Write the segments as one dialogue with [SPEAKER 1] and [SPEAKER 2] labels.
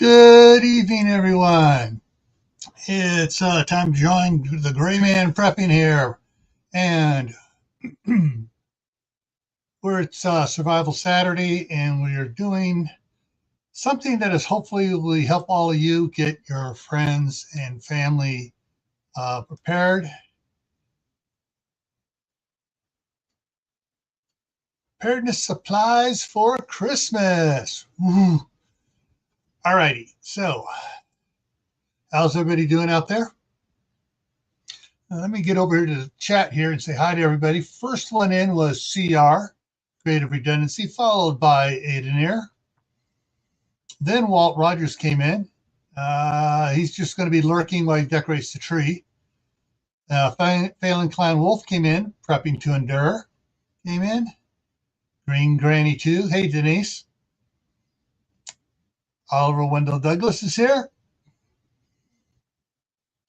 [SPEAKER 1] Good evening, everyone. It's time to join the Gray Man Prepping here, and it's Survival Saturday, and we are doing something that is hopefully will help all of you get your friends and family prepared. Preparedness supplies for Christmas. Woo. All righty. So, how's everybody doing out there? Let me get over here to the chat here and say hi to everybody. First one in was CR, Creative Redundancy, followed by Aideneer. Then Walt Rogers came in. He's just going to be lurking while he decorates the tree. Phelan Clan Wolf came in, prepping to endure. Came in. Green Granny 2. Hey, Denise. Oliver Wendell Douglas is here.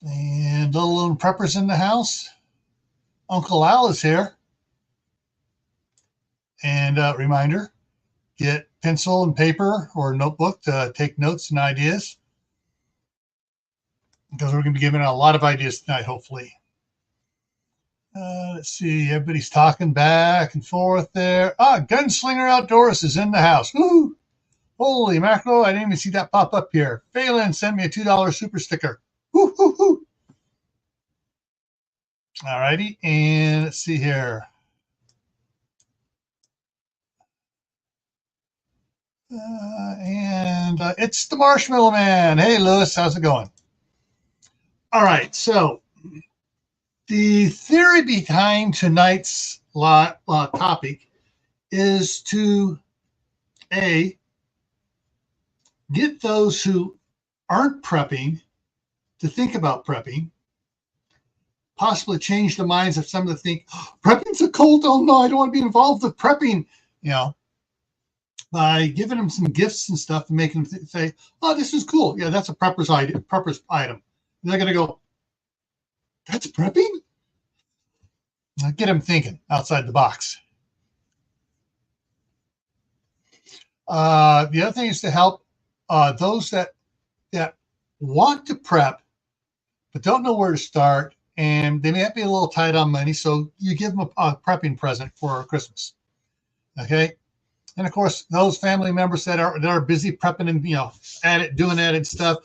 [SPEAKER 1] And Little Lone Prepper's in the house. Uncle Al is here. And reminder, get pencil and paper or notebook to take notes and ideas, because we're going to be giving out a lot of ideas tonight, hopefully. Let's see, everybody's talking back and forth there. Gunslinger Outdoors is in the house. Woo! Holy mackerel, I didn't even see that pop up here. Phelan sent me a $2 super sticker. Woo, woo, woo. All righty, and let's see here. It's the Marshmallow Man. Hey, Lewis, how's it going? All right, so the theory behind tonight's topic is to, A, get those who aren't prepping to think about prepping, possibly change the minds of some that think, prepping's a cult, oh no, I don't want to be involved with prepping, by giving them some gifts and stuff and making them say, oh, this is cool. Yeah, that's a prepper's item. And they're going to go, that's prepping? Get them thinking outside the box. The other thing is to help those that want to prep but don't know where to start, and they may be a little tight on money, so you give them a prepping present for Christmas. Okay, and of course, those family members that are busy prepping and doing that and stuff,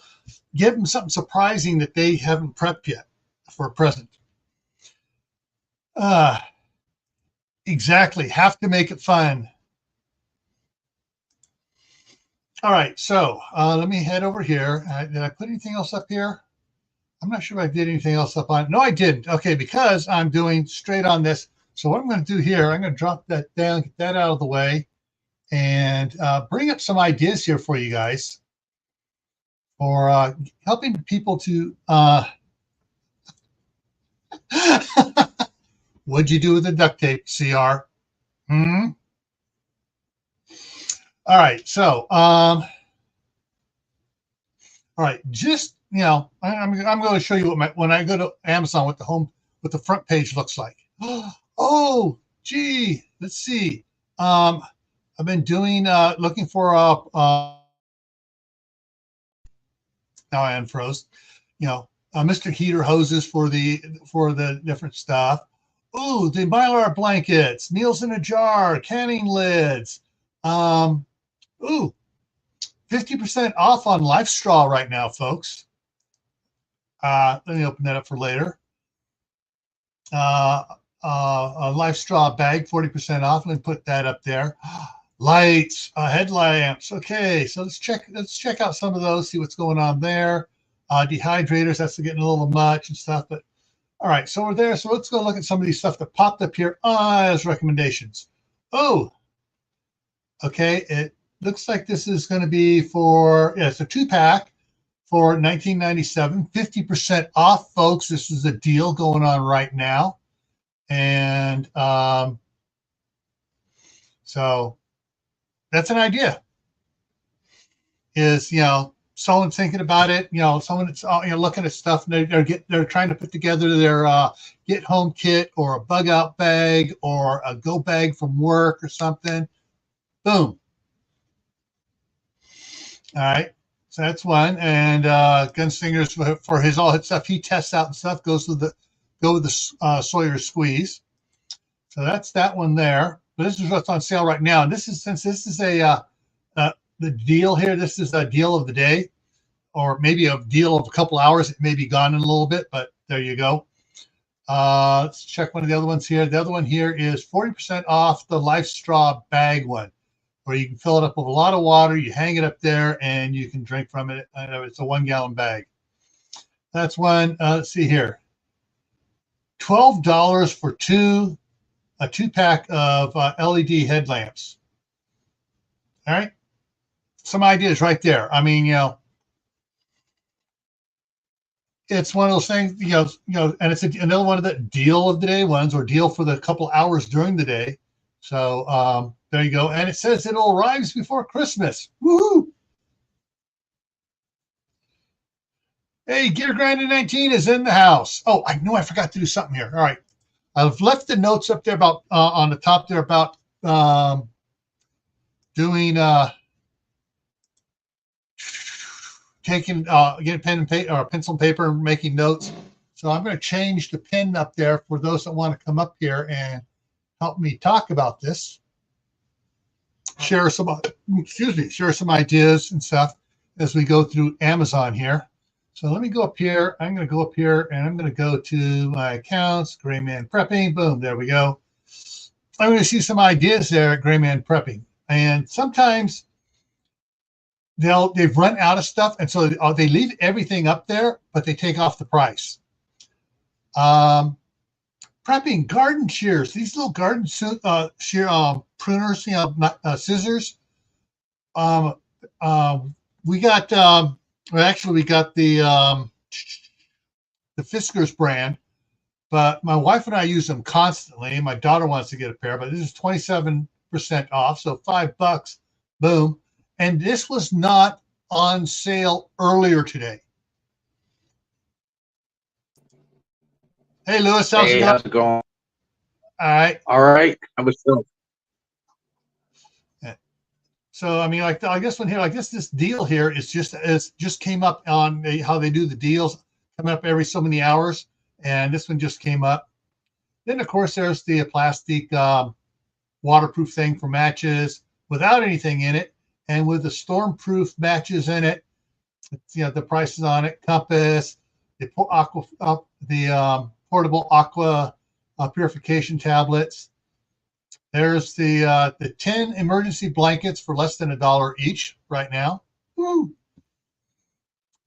[SPEAKER 1] give them something surprising that they haven't prepped yet for a present. Exactly, have to make it fun. All right, so let me head over here. Did I put anything else up here? I'm not sure if I did anything else up on it. No, I didn't. Okay, because I'm doing straight on this. So what I'm going to do here, I'm going to drop that down, get that out of the way, and bring up some ideas here for you guys for helping people to what'd you do with the duct tape, CR? All right, so all right, just I'm going to show you when I go to Amazon what the front page looks like. Oh, gee, let's see. I've been doing looking for now I unfroze. Mr. Heater hoses for the different stuff. Ooh, the Mylar blankets, meals in a jar, canning lids. Ooh, 50% off on Life Straw right now, folks. Let me open that up for later. A Life Straw bag, 40% off. Let me put that up there. Lights, headlamps. Okay, so let's check out some of those, see what's going on there. Dehydrators, that's getting a little much and stuff, but all right, so we're there. So let's go look at some of these stuff that popped up here as recommendations. Oh, okay, it looks like this is going to be for, it's a 2-pack for $19.97, 50% off, folks. This is a deal going on right now. And so that's an idea. Is someone thinking about it? Someone that's looking at stuff and they're trying to put together their get home kit or a bug out bag or a go bag from work or something. Boom. All right. So that's one. And Gunslinger's for his all his stuff he tests out and stuff goes with the Sawyer squeeze. So that's that one there. But this is what's on sale right now. And this is since this is the deal here. This is a deal of the day, or maybe a deal of a couple hours. It may be gone in a little bit, but there you go. Let's check one of the other ones here. The other one here is 40% off the Life Straw bag one, where you can fill it up with a lot of water. You hang it up there, and you can drink from it. It's a 1 gallon bag. That's one. Let's see here. $12 for a 2-pack of LED headlamps. All right. Some ideas right there. I mean, it's one of those things, and it's another one of the deal of the day ones, or deal for the couple hours during the day. So there you go. And it says it'll arrive before Christmas. Woohoo! Hey, Gear Grinding 19 is in the house. Oh, I know I forgot to do something here. All right. I've left the notes up there about on the top there about doing getting pen and paper or pencil and paper and making notes. So I'm going to change the pen up there for those that want to come up here and help me talk about this. Share some ideas and stuff as we go through Amazon here. So let me go up here. I'm going to go up here and I'm going to go to my accounts, Gray Man Prepping. Boom, there we go. I'm going to see some ideas there at Gray Man Prepping. And sometimes they've run out of stuff, and so they leave everything up there, but they take off the price. Prepping garden shears. These little garden shear pruners, scissors. We got we got the Fiskars brand, but my wife and I use them constantly. My daughter wants to get a pair, but this is 27% off, so $5. Boom. And this was not on sale earlier today. Hey, Lewis, how's it going? All right. How was it? So, I mean, like this one here, like this deal here is just came up on how they do the deals, coming up every so many hours, and this one just came up. Then, of course, there's the plastic waterproof thing for matches without anything in it, and with the stormproof matches in it. The prices on it: Compass, the portable aqua purification tablets. There's the 10 emergency blankets for less than $1 each right now. Woo.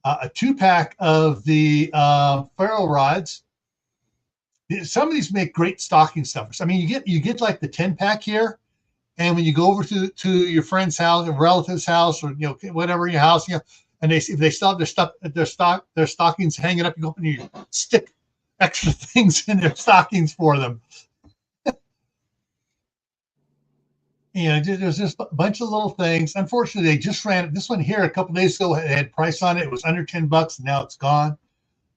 [SPEAKER 1] A 2-pack of the ferro rods. Some of these make great stocking stuffers. I mean, you get like the 10-pack here, and when you go over to your friend's house, a relative's house, or whatever your house, and if they still have their stockings hanging up, you go up and you stick extra things in their stockings for them. There's just a bunch of little things. Unfortunately, they just ran this one here a couple days ago. It had price on it. It was under $10, and now it's gone.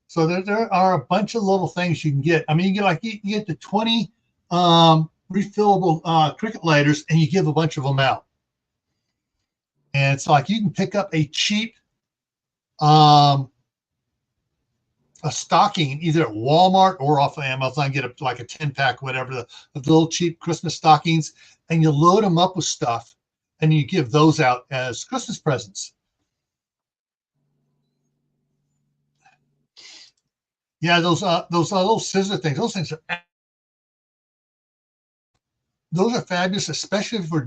[SPEAKER 1] So there are a bunch of little things you can get. I mean, you get the 20 refillable cricket lighters, and you give a bunch of them out. And it's like you can pick up a cheap a stocking either at Walmart or off of Amazon. Get like a 10-pack, whatever, the little cheap Christmas stockings, and you load them up with stuff, and you give those out as Christmas presents. Yeah, those little scissor things. Those are fabulous, especially if we're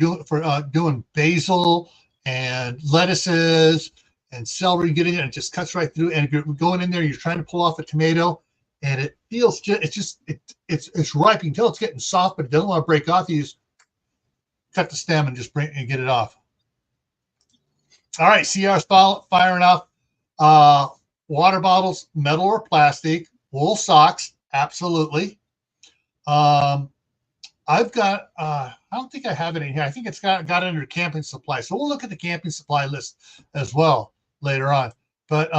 [SPEAKER 1] doing basil and lettuces and celery. Getting it, and it just cuts right through. And if you're going in there, you're trying to pull off a tomato, and it feels it's ripe. You can tell it's getting soft, but it doesn't want to break off. You just cut the stem and just get it off. All right, CR's firing off. Water bottles, metal or plastic. Wool socks, absolutely. I've got, I don't think I have it in here. I think it's got under camping supply. So we'll look at the camping supply list as well later on. But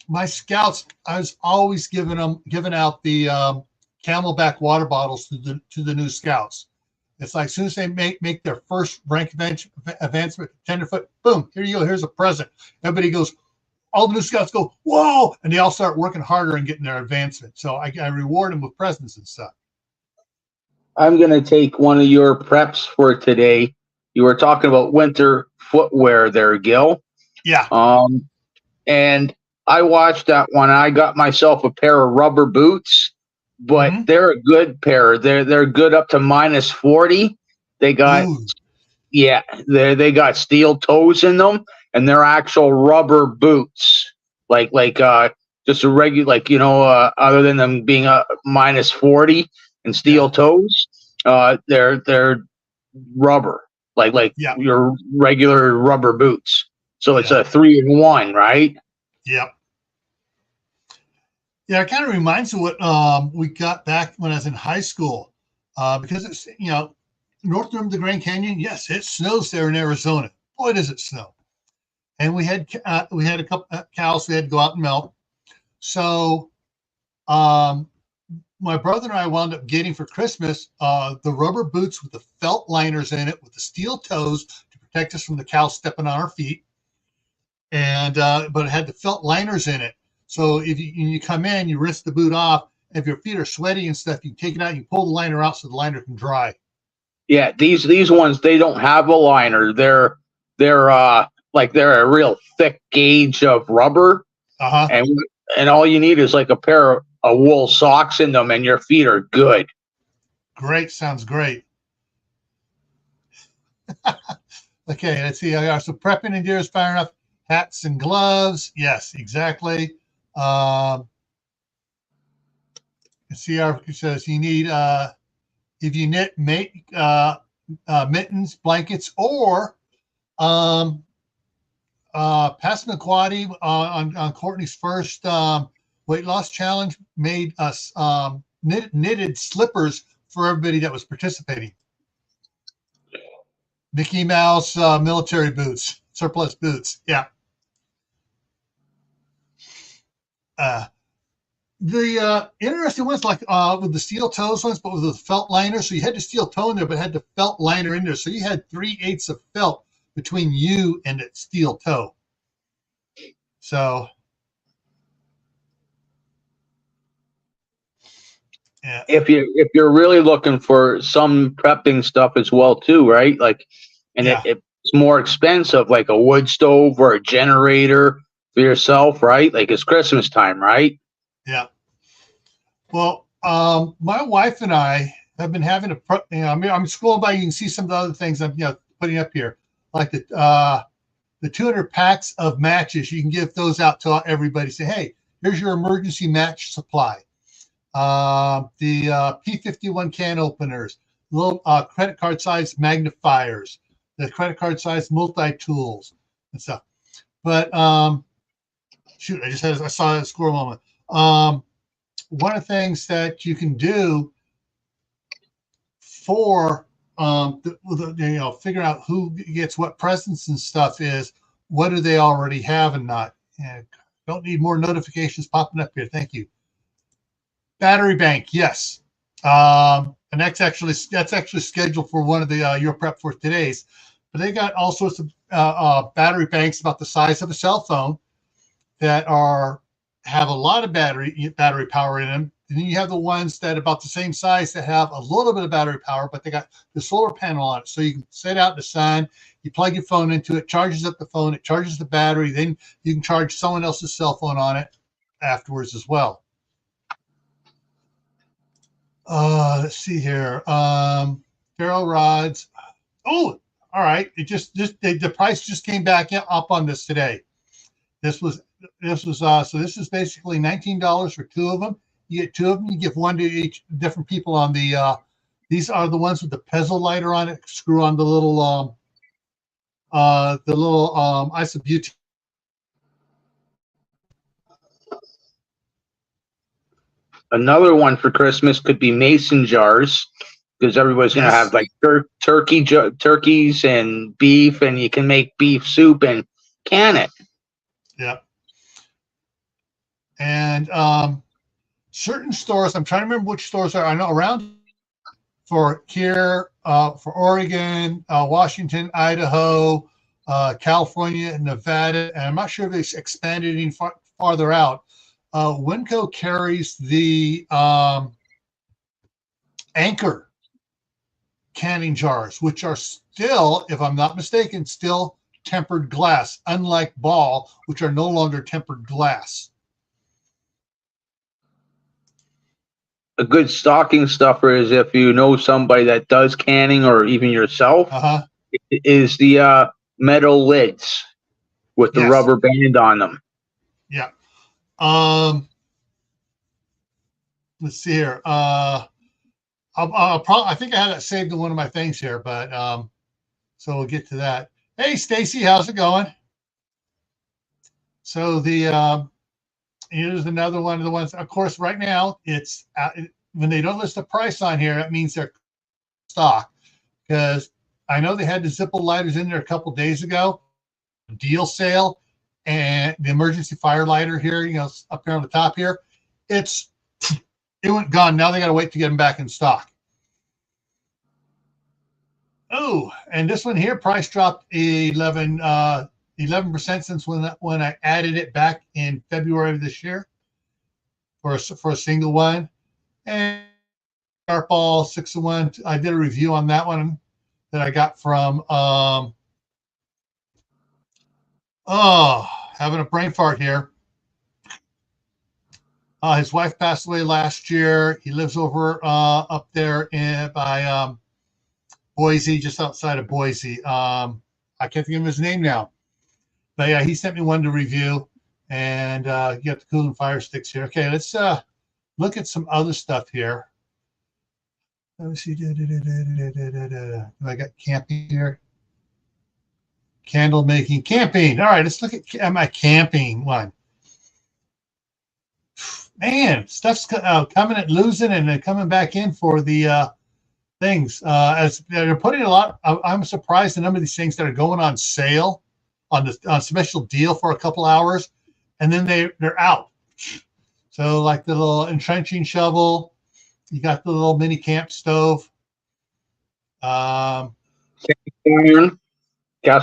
[SPEAKER 1] my scouts, I was always giving out the Camelback water bottles to the new scouts. It's like as soon as they make their first rank advancement, tenderfoot, boom, here you go. Here's a present. Everybody goes, all the new scouts go, whoa, and they all start working harder and getting their advancement. So I reward them with presents and stuff.
[SPEAKER 2] I'm going to take one of your preps for today. You were talking about winter footwear there, Gil.
[SPEAKER 1] Yeah.
[SPEAKER 2] And I watched that one. I got myself a pair of rubber boots, but they're a good pair. They're good up to minus 40. They got they got steel toes in them, and they're actual rubber boots. Like just a regular, like, you know, other than them being a minus 40 and steel toes, they're rubber, like your regular rubber boots. So it's a 3-in-1, right?
[SPEAKER 1] Yep. Yeah, it kind of reminds me of what we got back when I was in high school, because it's, you know, north of the Grand Canyon. Yes, it snows there in Arizona. Boy, does it snow! And we had a couple cows we had to go out and milk. So, my brother and I wound up getting for Christmas the rubber boots with the felt liners in it, with the steel toes to protect us from the cows stepping on our feet. And but it had the felt liners in it. So if you come in, you rinse the boot off. If your feet are sweaty and stuff, you can take it out. You pull the liner out so the liner can dry.
[SPEAKER 2] Yeah, these ones, they don't have a liner. They're like they're a real thick gauge of rubber. And all you need is like a pair of wool socks in them, and your feet are good.
[SPEAKER 1] Great, sounds great. Okay, let's see. So prepping and deer is firing up. Hats and gloves. Yes, exactly. CR says you need if you knit, make mittens, blankets, or Passamaquoddy on Courtney's first weight loss challenge made us knitted slippers for everybody that was participating. Mickey Mouse military boots, surplus boots. Yeah. The interesting ones, like with the steel toes ones, but with the felt liner. So you had the steel toe in there, but had the felt liner in there. So you had 3/8 of felt between you and that steel toe. So, yeah.
[SPEAKER 2] If you're really looking for some prepping stuff as well too, right? Like, and it's more expensive, like a wood stove or a generator for yourself, right? Like it's Christmas time, right?
[SPEAKER 1] Yeah. Well, my wife and I have been having I'm scrolling by. You can see some of the other things I'm putting up here, like the 200 packs of matches. You can give those out to everybody. Say, hey, here's your emergency match supply. The P51 can openers, little credit card size magnifiers, the credit card size multi-tools and stuff. But shoot, I saw a squirrel moment. One of the things that you can do for figure out who gets what presents and stuff is, what do they already have and not. And don't need more notifications popping up here. Thank you. Battery bank, yes. And that's actually scheduled for one of the your prep for today's. But they got all sorts of battery banks about the size of a cell phone that have a lot of battery power in them. And then you have the ones that are about the same size that have a little bit of battery power, but they got the solar panel on it. So you can set out in the sun, you plug your phone into it, charges up the phone, it charges the battery, then you can charge someone else's cell phone on it afterwards as well. Let's see here. Ferro rods. Oh, all right. The price just came back up on this today. This was so this is basically $19 for 2 of them. You get 2 of them. You give 1 to each different people on the. These are the ones with the Pezzo lighter on it. Screw on the little isobutane.
[SPEAKER 2] Another one for Christmas could be mason jars, because everybody's going to have like turkeys and beef, and you can make beef soup and can it.
[SPEAKER 1] Yeah. And certain stores, I'm trying to remember which stores are. I know around for here, for Oregon, Washington, Idaho, California, and Nevada, and I'm not sure if they expanded any farther out. Winco carries the Anchor canning jars, which are still, if I'm not mistaken, still tempered glass, unlike Ball, which are no longer tempered glass.
[SPEAKER 2] A good stocking stuffer is, if you know somebody that does canning, or even yourself, is the metal lids with the rubber band on them.
[SPEAKER 1] Yeah. Let's see here. I think I had that saved in one of my things here, but so we'll get to that. Hey, Stacy, how's it going? So here's another one of the ones. Of course, right now it's when they don't list the price on here, that means they're stock, because I know they had the Zippo lighters in there a couple days ago, deal sale, and the emergency fire lighter here, up here on the top here, it went gone. Now they got to wait to get them back in stock. Oh, and this one here, price dropped 11% since when I added it back in February of this year for a single one. And Sharp Ball 6-1. I did a review on that one that I got from having a brain fart here. His wife passed away last year. He lives over up there by Boise, just outside of Boise. I can't think of his name now. But yeah, he sent me one to review, and you got the cooling fire sticks here. Okay, let's look at some other stuff here. Let me see. I got camping here. Candle making, camping. All right, let's look at my camping one. Man, stuff's coming and losing and coming back in for the things. As they're putting a lot, I'm surprised the number of these things that are going on sale on special deal for a couple hours, and then they're out. So like the little entrenching shovel, you got the little mini camp stove.
[SPEAKER 2] Cast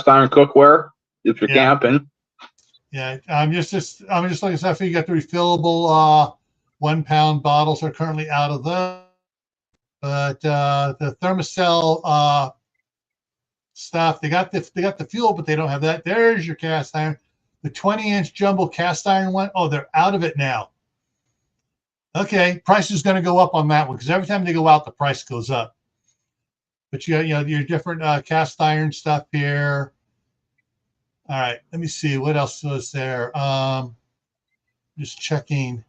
[SPEAKER 2] iron cookware if you're camping.
[SPEAKER 1] Yeah, I'm just looking at stuff. You got the refillable 1 pound bottles are currently out of those, but the Thermacell stuff, they got the fuel, but they don't have that. There's your cast iron, the 20-inch jumbo cast iron one. Oh, they're out of it now. Okay, price is going to go up on that one because every time they go out, the price goes up. But you got your different cast iron stuff here. All right, let me see what else was there. Just checking.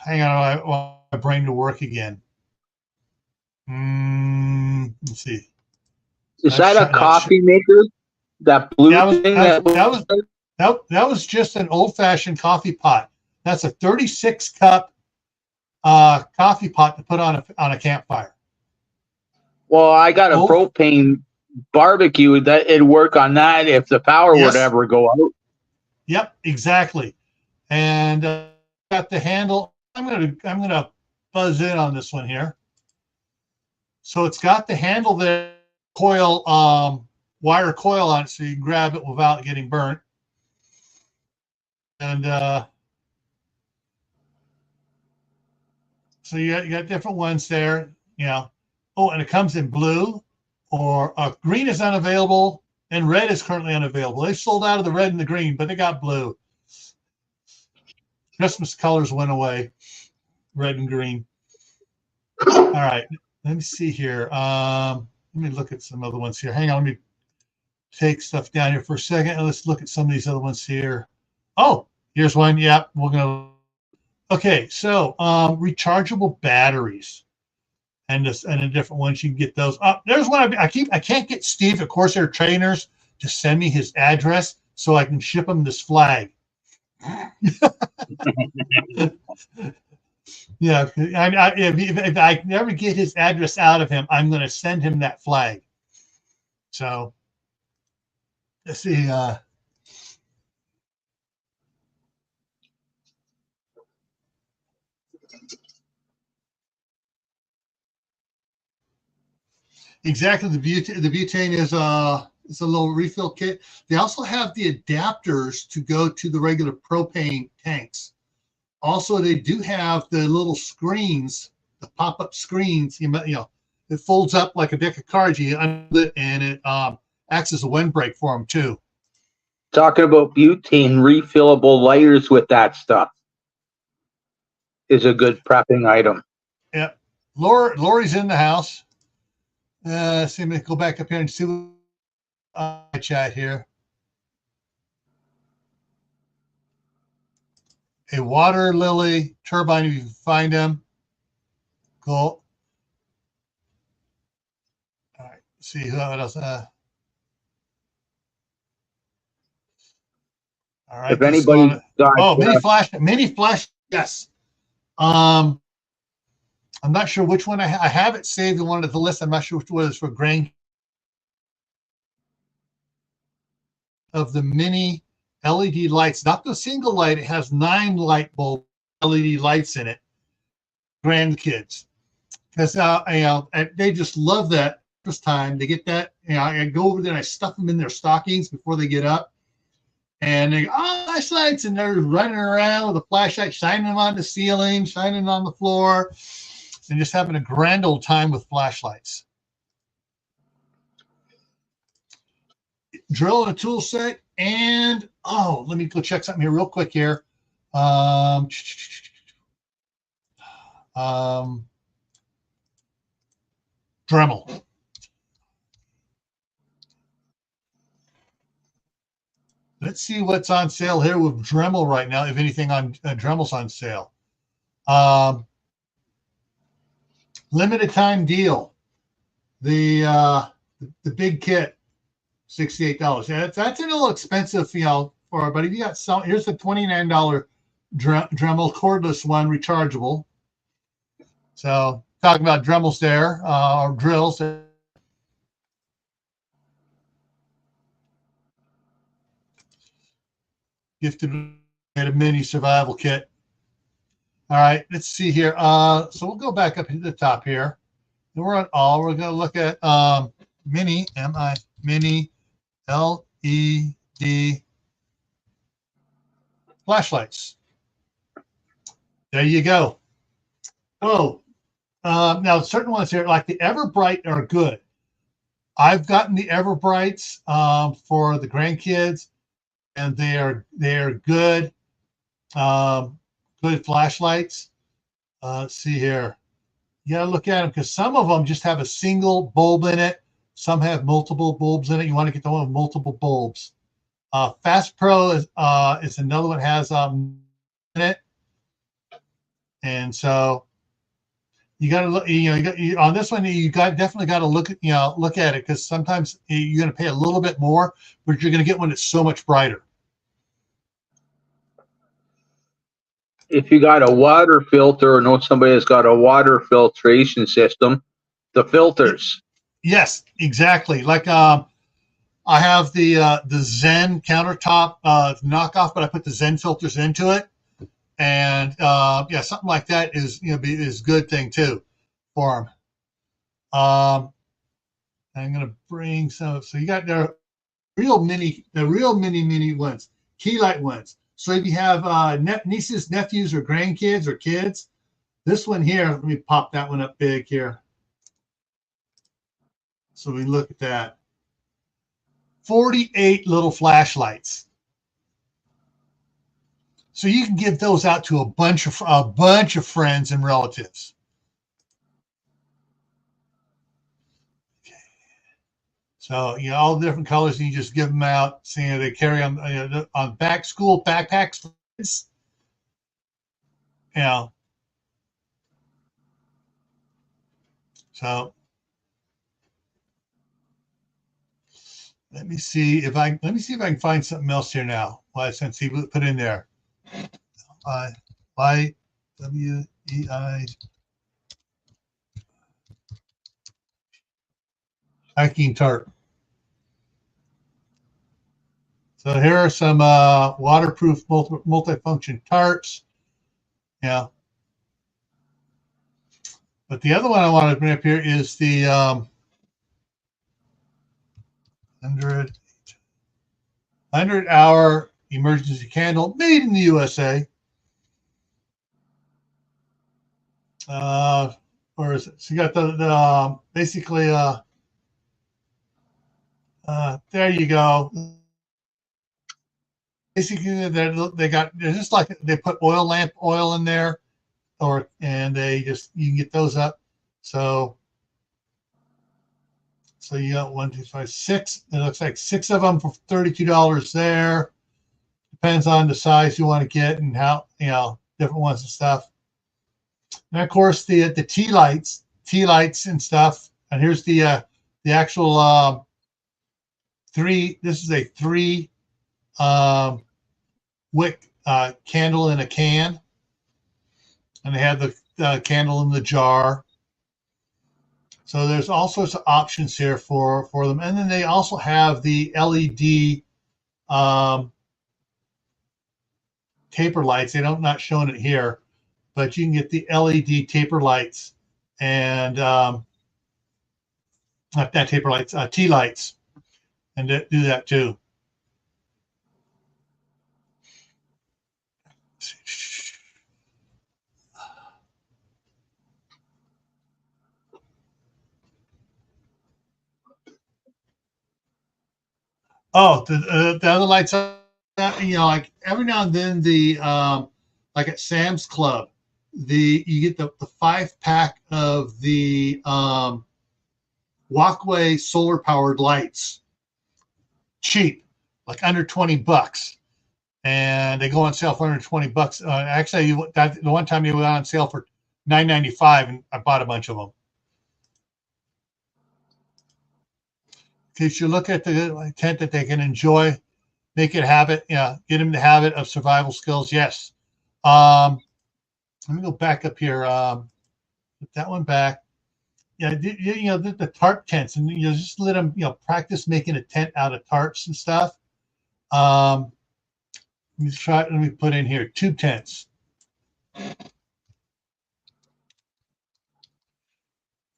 [SPEAKER 1] Hang on, I want my brain to work again. Let's see.
[SPEAKER 2] Is that a coffee maker? That blue thing?
[SPEAKER 1] That was just an old-fashioned coffee pot. That's a 36 cup coffee pot to put on a campfire.
[SPEAKER 2] Well, I got a propane barbecue that it'd work on that if the power would ever go out.
[SPEAKER 1] Yep, exactly. And got the handle. I'm gonna buzz in on this one here. So it's got the handle there, coil, wire coil on it, so you can grab it without getting burnt. And so you got different ones there. Oh, and it comes in blue, or green is unavailable, and red is currently unavailable. They sold out of the red and the green, but they got blue. Christmas colors went away, red and green. All right, let me see here. Let me look at some other ones here. Hang on, let me take stuff down here for a second, and let's look at some of these other ones here. Oh, here's one. Yeah, we're gonna. Okay, so rechargeable batteries. And a different ones, you can get those. There's one I can't get Steve at Corsair Trainers to send me his address so I can ship him this flag. Yeah, if I never get his address out of him, I'm going to send him that flag. So let's see. Exactly. The butane is a little refill kit. They also have the adapters to go to the regular propane tanks. Also, they do have the little screens, the pop-up screens. It folds up like a deck of cards. You undo it, and it acts as a windbreak for them too.
[SPEAKER 2] Talking about butane, refillable lighters with that stuff is a good prepping item.
[SPEAKER 1] Yeah, Lori's in the house. See me go back up here and see what chat here. A water lily turbine, if you can find them. Cool. All right, see who else. All right.
[SPEAKER 2] If anybody got,
[SPEAKER 1] mini flash. Yes. I'm not sure which one I have it saved in one of the list. I'm not sure which one is for grain of the mini LED lights, not the single light. It has 9 light bulb LED lights in it. Grandkids, because they just love that this time. They get that. I go over there and I stuff them in their stockings before they get up, and they go, "Oh, flashlights!" and they're running around with a flashlight, shining them on the ceiling, shining on the floor, and just having a grand old time with flashlights. Drill and a tool set, and let me go check something here real quick here. Dremel. Let's see what's on sale here with Dremel right now, if anything on Dremel's on sale. Limited time deal. The big kit, $68. Yeah, that's a little expensive, for. But if you got some, here's the $29 Dremel cordless one, rechargeable. So talking about Dremels there, or drills. Gifted a mini survival kit. All right, let's see here. So we'll go back up to the top here. And we're on all. We're going to look at mini, mini LED flashlights. There you go. Oh, now certain ones here, like the Everbright, are good. I've gotten the Everbrights for the grandkids, and they are good. Good flashlights. Let's see here. You gotta look at them because some of them just have a single bulb in it. Some have multiple bulbs in it. You want to get the one with multiple bulbs. Fast Pro is another one that has in it, and so you got to look. On this one, definitely got to look at it, because sometimes you're going to pay a little bit more, but you're going to get one that's so much brighter.
[SPEAKER 2] If you got a water filter or know somebody that's got a water filtration system, the filters.
[SPEAKER 1] Yes, exactly. Like I have the Zen countertop knockoff, but I put the Zen filters into it, and something like that is is a good thing too for them. I'm gonna bring some. So you got the real mini ones, key light ones. So if you have nieces, nephews, or grandkids or kids, this one here, let me pop that one up big here. So we look at that. 48 little flashlights. So you can give those out to a bunch of friends and relatives. Okay. So all the different colors, and you just give them out. So they carry them on back school backpacks. So let me see if I can find something else here now. Well, since he put in there, YWEI hiking tarp. So here are some waterproof multifunction tarps. Yeah. But the other one I want to bring up here is the 100-hour emergency candle made in the USA. Or is it? So you got the basically there you go. Basically, they're just like they put lamp oil in there, and you can get those up. So you got 1, 2, 5, 6. It looks like 6 of them for $32 there. Depends on the size you want to get and how different ones and stuff. And of course the tea lights and stuff. And here's the actual 3. This is a 3 wick candle in a can, and they have the candle in the jar. So there's all sorts of options here for them. And then they also have the LED taper lights. Not showing it here, but you can get the LED taper lights and not taper lights, tea lights, and do that too. Oh, the other lights, like every now and then like at Sam's Club, you get the 5-pack of the walkway solar powered lights, cheap, like under $20, and they go on sale for under $20. Actually, the one time they went on sale for $9.95, and I bought a bunch of them. In case you look at the tent that they can enjoy, make it a habit, get them the habit of survival skills. Yes. Let me go back up here. Put that one back. Yeah, the tarp tents, and just let them practice making a tent out of tarps and stuff. Let me put in here tube tents.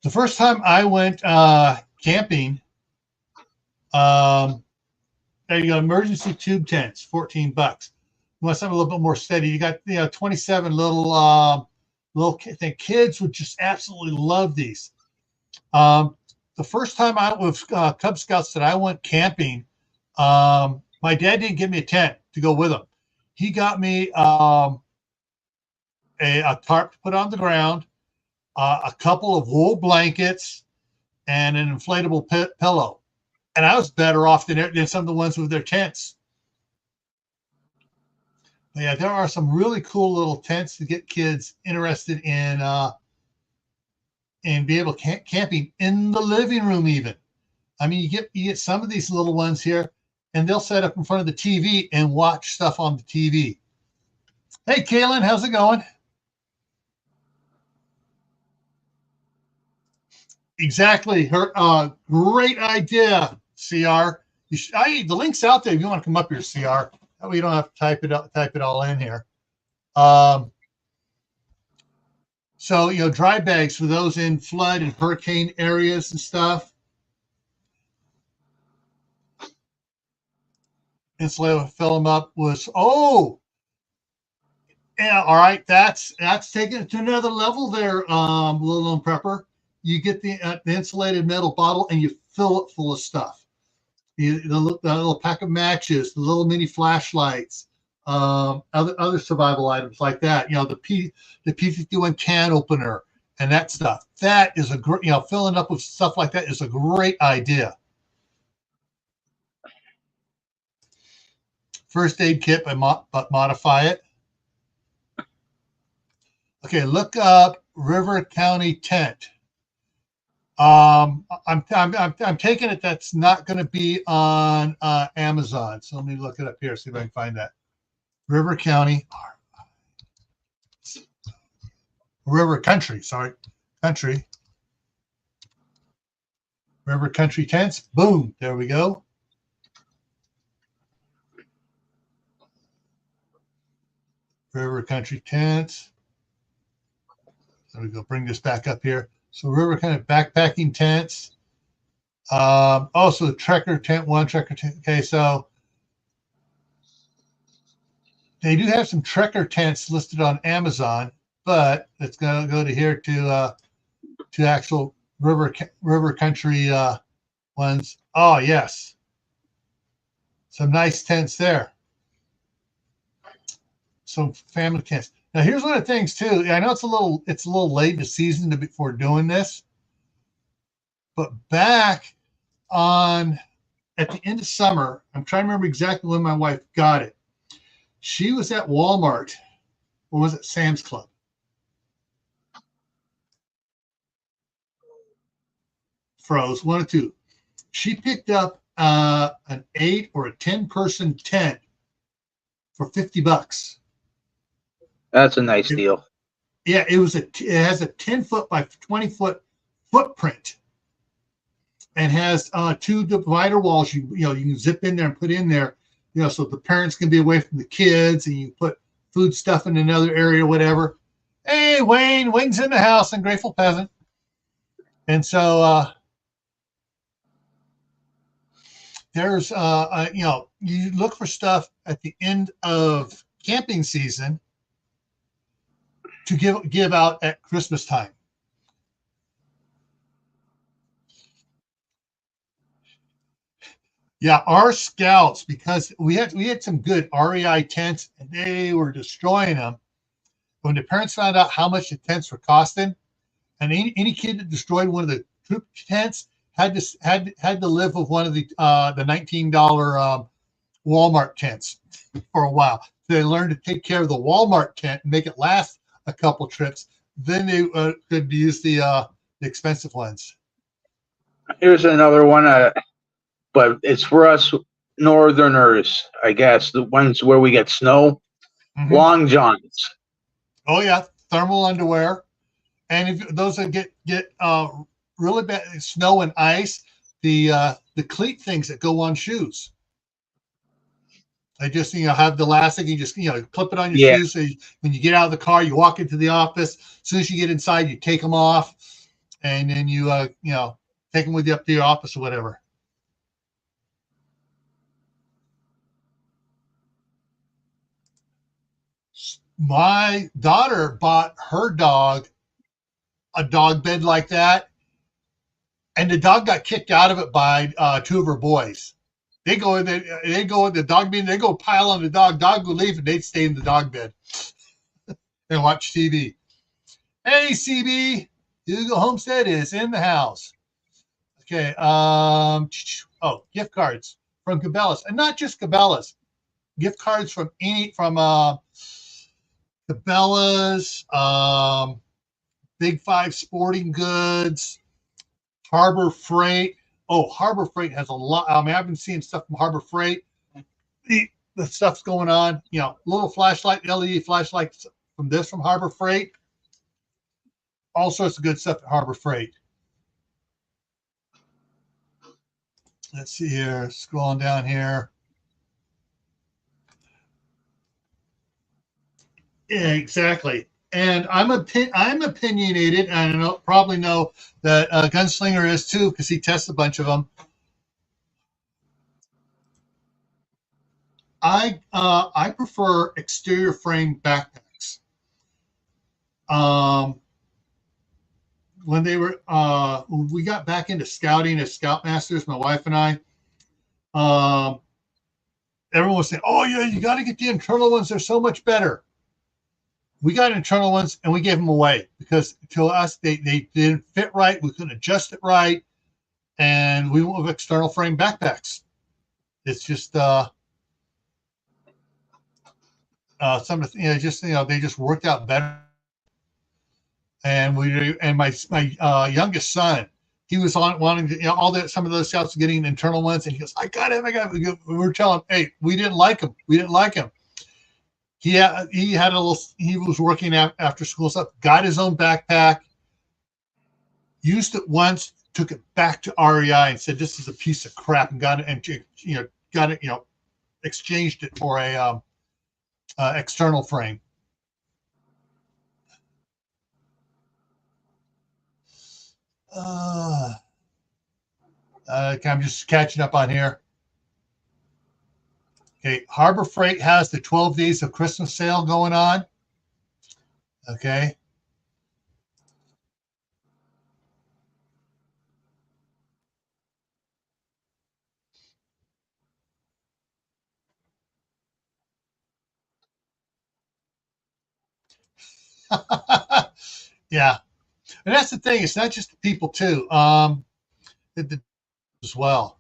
[SPEAKER 1] The first time I went camping, there you go, emergency tube tents, $14. You want something a little bit more steady. You got 27 little kids would just absolutely love these. The first time I was Cub Scouts that I went camping, my dad didn't give me a tent to go with him. He got me a tarp to put on the ground, a couple of wool blankets, and an inflatable pillow. And I was better off than some of the ones with their tents. But yeah, there are some really cool little tents to get kids interested in and be able to camping in the living room even. I mean, you get some of these little ones here, and they'll set up in front of the TV and watch stuff on the TV. Hey, Kaylin, how's it going? Exactly. Great idea, CR. The link's out there if you want to come up here, CR. That way you don't have to type it all in here. So, dry bags for those in flood and hurricane areas and stuff. Insulated, fill them up with, yeah, all right. That's taking it to another level there, Little Known Prepper. You get the insulated metal bottle and you fill it full of stuff. The little pack of matches, the little mini flashlights, other survival items like that. The P51 can opener and that stuff. That is a great, filling up with stuff like that is a great idea. First aid kit, but modify it. Okay, look up River County tent. I'm taking it that's not going to be on Amazon. So let me look it up here, see if I can find that. River Country, River Country tents. Boom, there we go. River Country tents. There we go. Bring this back up here. So River Country backpacking tents. Also the Trekker tent one, Trekker tent. Okay, so they do have some Trekker tents listed on Amazon, but it's going to go to here to actual river country ones. Oh yes, some nice tents there. Some family tents. Now here's one of the things too. I know it's a little late in the season for doing this, but back on at the end of summer, I'm trying to remember exactly when my wife got it. She was at Walmart, or was it Sam's Club? Froze, one or two. She picked up an 8 or a 10-person tent for $50.
[SPEAKER 2] That's a nice deal.
[SPEAKER 1] Yeah, it has a 10-foot by 20-foot footprint, and has 2 divider walls. You can zip in there and put in there, so the parents can be away from the kids, and you put food stuff in another area, whatever. Hey, Wayne's in the house and Grateful Peasant. And so there's you look for stuff at the end of camping season to give out at Christmas time. Yeah, our scouts, because we had some good REI tents and they were destroying them. When the parents found out how much the tents were costing, and any kid that destroyed one of the troop tents had to live with one of the $19 Walmart tents for a while. So they learned to take care of the Walmart tent and make it last a couple trips. Then they could use the expensive ones.
[SPEAKER 2] Here's another one, but it's for us northerners, I guess, the ones where we get snow. Mm-hmm. Long johns.
[SPEAKER 1] Oh yeah, thermal underwear. And if those that get really bad snow and ice, the cleat things that go on shoes. I just have the elastic. You just clip it on your shoes. So when you get out of the car, you walk into the office. As soon as you get inside, you take them off, and then you take them with you up to your office or whatever. My daughter bought her dog a dog bed like that, and the dog got kicked out of it by 2 of her boys. They go in the dog bed, they go pile on the dog. Dog would leave, and they'd stay in the dog bed and watch TV. Hey, CB, Hugo Homestead is in the house. Okay. Gift cards from Cabela's, and not just Cabela's. Gift cards from Cabela's, Big 5 Sporting Goods, Harbor Freight. Oh, Harbor Freight has a lot. I mean, I've been seeing stuff from Harbor Freight. The stuff's going on. Little flashlight, LED flashlights from Harbor Freight. All sorts of good stuff at Harbor Freight. Let's see here. Scrolling down here. Yeah, exactly. And I'm opinionated, and I probably know that Gunslinger is too, because he tests a bunch of them. I prefer exterior frame backpacks. When we got back into scouting as Scoutmasters, my wife and I, everyone was saying, "Oh yeah, you got to get the internal ones; they're so much better." We got internal ones and we gave them away because to us they didn't fit right. We couldn't adjust it right, and we went with external frame backpacks. It's just they just worked out better. And my youngest son, he was wanting to, some of those scouts getting internal ones, and he goes, I got it. We were telling him, hey, we didn't like him. He was working after school stuff, got his own backpack, used it once, took it back to REI and said, this is a piece of crap, and exchanged it for a external frame. I'm just catching up on here. Okay, Harbor Freight has the 12 days of Christmas sale going on. Okay. Yeah. And that's the thing. It's not just the people too. As well.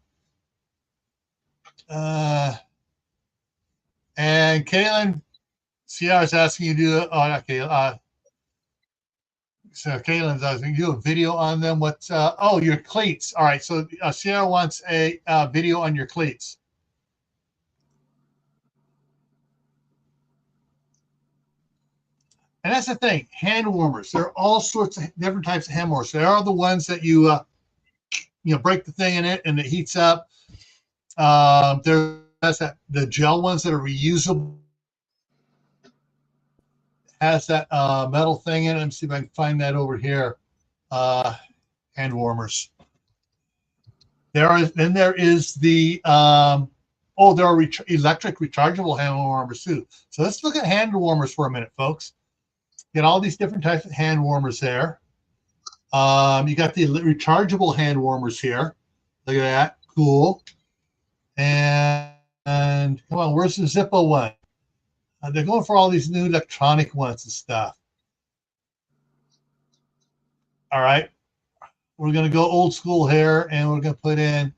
[SPEAKER 1] And Kaylin, see, I was asking you to do. Oh, okay. So Kaylin's asking you do a video on them. What's oh, your cleats. All right. So Sierra wants a video on your cleats. And that's the thing. Hand warmers. There are all sorts of different types of hand warmers. There are the ones that you break the thing in it and it heats up. There's the gel ones that are reusable. Has that metal thing in it. Let me see if I can find that over here. Hand warmers. There is the there are electric rechargeable hand warmers too. So let's look at hand warmers for a minute, folks. Get all these different types of hand warmers there. You got the rechargeable hand warmers here. Look at that, cool. And come on, where's the Zippo one? They're going for all these new electronic ones and stuff. All right, we're going to go old school here, and we're going to put in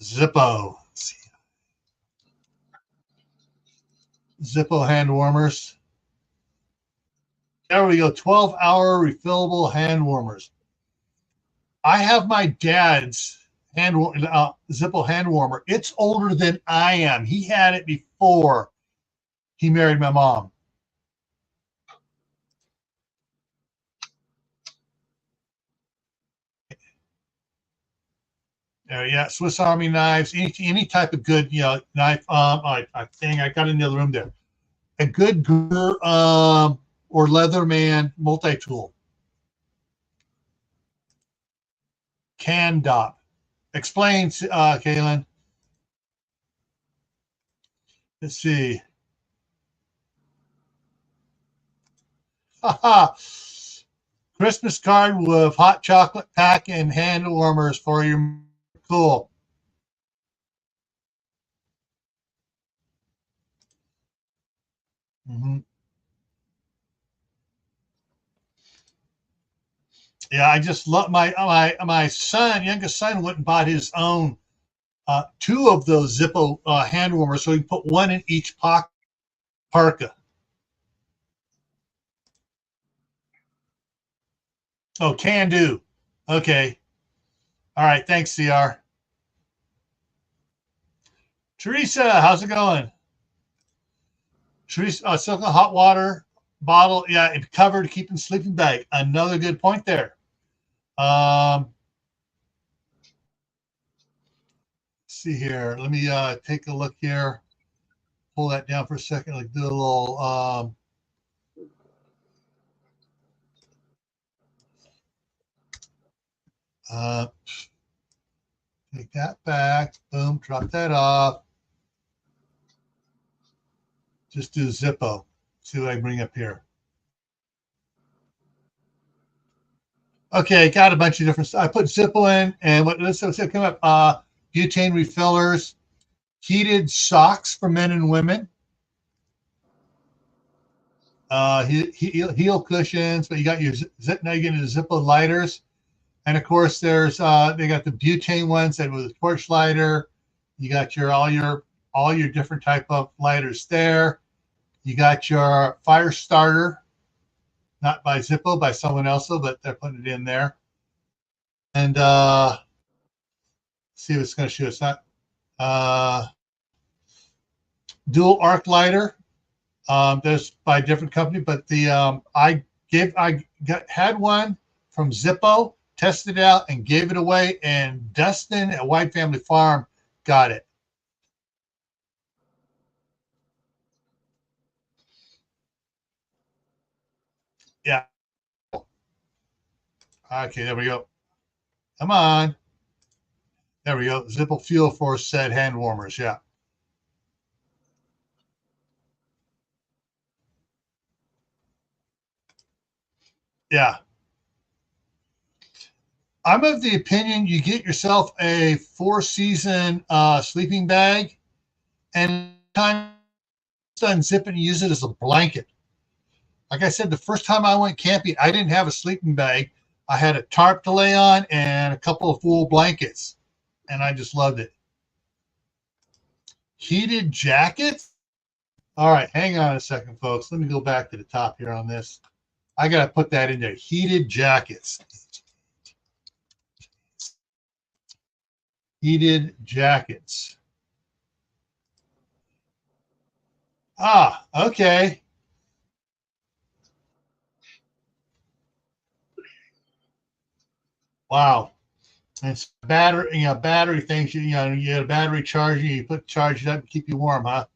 [SPEAKER 1] Zippo. Zippo hand warmers. There we go, 12-hour refillable hand warmers. I have my dad's Zippo hand warmer. It's older than I am. He had it before he married my mom. Yeah, Swiss Army knives, any type of good, knife. I think I got in the other room there. A good or Leatherman multi-tool. Can-Dop. Explain, Kaylin. Let's see. Christmas card with hot chocolate pack and hand warmers for your cool. Mm-hmm. Yeah, I just love my son, youngest son, went and bought his own two of those Zippo hand warmers, so he put one in each pocket. Parka. Oh, can do. Okay. All right. Thanks, CR. Teresa, how's it going? Teresa, silicone hot water bottle. Yeah, it covered, keeping sleeping bag. Another good point there. Let's see here. Let me take a look here. Pull that down for a second. Like do a little. Take that back. Boom. Drop that off. Just do Zippo. See what I bring up here. Okay, got a bunch of different stuff. I put Zippo in, and let's come up. Butane refillers, heated socks for men and women, heel cushions, but you got your now you're getting the Zippo lighters, and of course there's they got the butane ones that with a torch lighter. You got all your different type of lighters there. You got your fire starter, not by Zippo, by someone else, but they're putting it in there. And see what's going to show us. Not dual arc lighter. There's by a different company, but the had one from Zippo, tested it out, and gave it away. And Dustin at White Family Farm got it. Yeah. Okay, there we go. Come on. There we go. Zippo Fuel Force said hand warmers. Yeah. Yeah. I'm of the opinion you get yourself a 4-season sleeping bag, and time done zip it and use it as a blanket. Like I said, the first time I went camping, I didn't have a sleeping bag. I had a tarp to lay on and a couple of wool blankets, and I just loved it. Heated jackets? All right, hang on a second, folks. Let me go back to the top here on this. I got to put that in there. Heated jackets. Heated jackets. Ah, okay. Wow. It's battery, battery things. You get a battery charger. You charge it up to keep you warm, huh?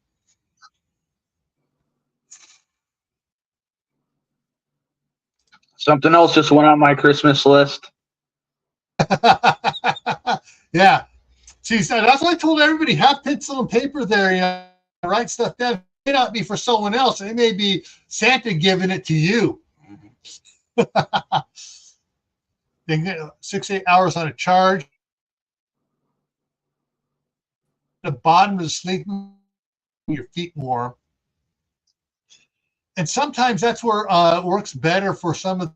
[SPEAKER 2] Something else just went on my Christmas list.
[SPEAKER 1] Yeah. See, that's why I told everybody, have pencil and paper there. Write stuff down. It may not be for someone else. It may be Santa giving it to you. Then get 6-8 hours on a charge. The bottom of the sleeping, your feet warm. And sometimes that's where it works better for some of.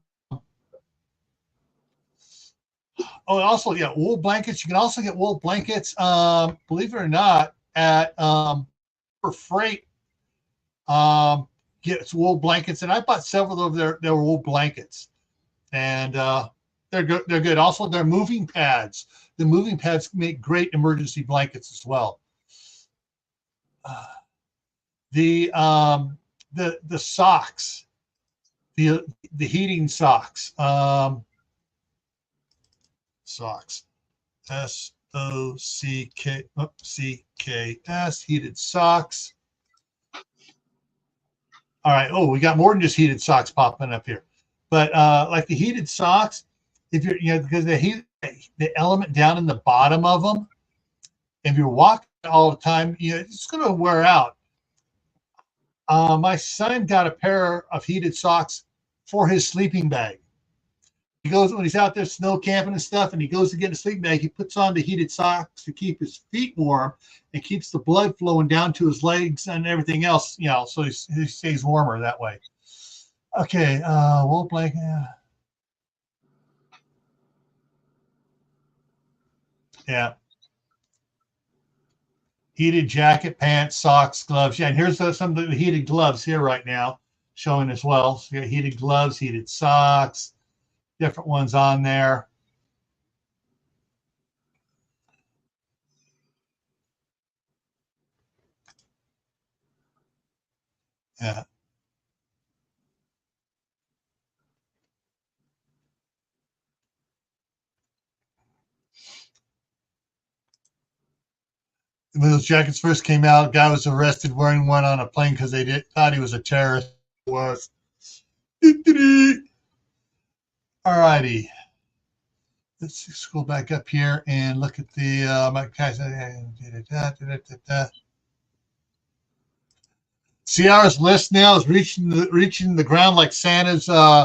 [SPEAKER 1] Oh, also, yeah, wool blankets. You can also get wool blankets, believe it or not, at for freight. Gets wool blankets, and I bought several of their wool blankets, and they're good. They're good. Also, their moving pads. The moving pads make great emergency blankets as well. The socks, the heating socks. Socks. SOCKS, heated socks. All right. Oh, we got more than just heated socks popping up here. But like the heated socks, if you're, because the element down in the bottom of them, if you're walking all the time, it's going to wear out. My son got a pair of heated socks for his sleeping bag. He goes, when he's out there snow camping and stuff, and he goes to get a sleeping bag, he puts on the heated socks to keep his feet warm and keeps the blood flowing down to his legs and everything else, so he stays warmer that way. Okay, wool blanket. Yeah. Heated jacket, pants, socks, gloves. Yeah, and here's some of the heated gloves here right now showing as well. So you got heated gloves, heated socks, different ones on there. Yeah. When those jackets first came out, a guy was arrested wearing one on a plane because they thought he was a terrorist. Was. All righty. Let's scroll back up here and look at the Ciara's list now is reaching the ground like Santa's naughty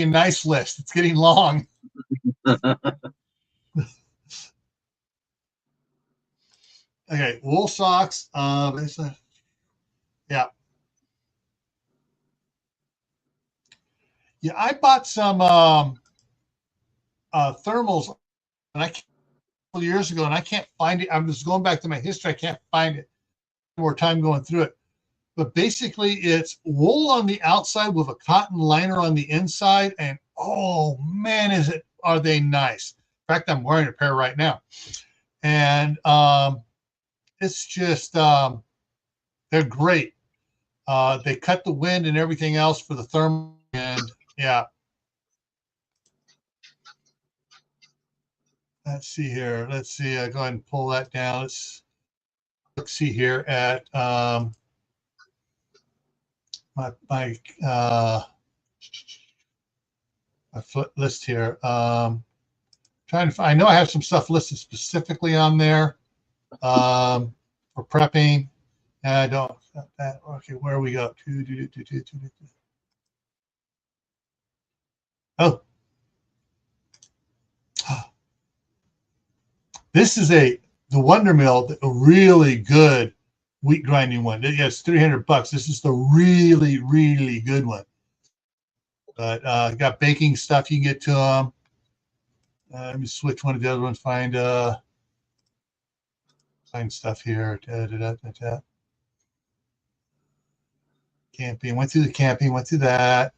[SPEAKER 1] and nice list. It's getting long. Okay, wool socks. Yeah. Yeah, I bought some thermals and I years ago, and I can't find it. I'm just going back to my history. I can't find it. More time going through it. But basically, it's wool on the outside with a cotton liner on the inside, and oh man, are they nice? In fact, I'm wearing a pair right now, and it's just they're great. They cut the wind and everything else for the thermal, and yeah. Let's see here. Let's see. Go ahead and pull that down. Let's see here at my my foot list here. Trying to. I know I have some stuff listed specifically on there for prepping. And I don't. Okay, where we go? Oh, this is the Wonder Mill, a really good wheat grinding one. It's $300. This is the really, really good one. But got baking stuff you can get to them. Let me switch one of the other ones. Find stuff here. Camping. Went through the camping. Went through that.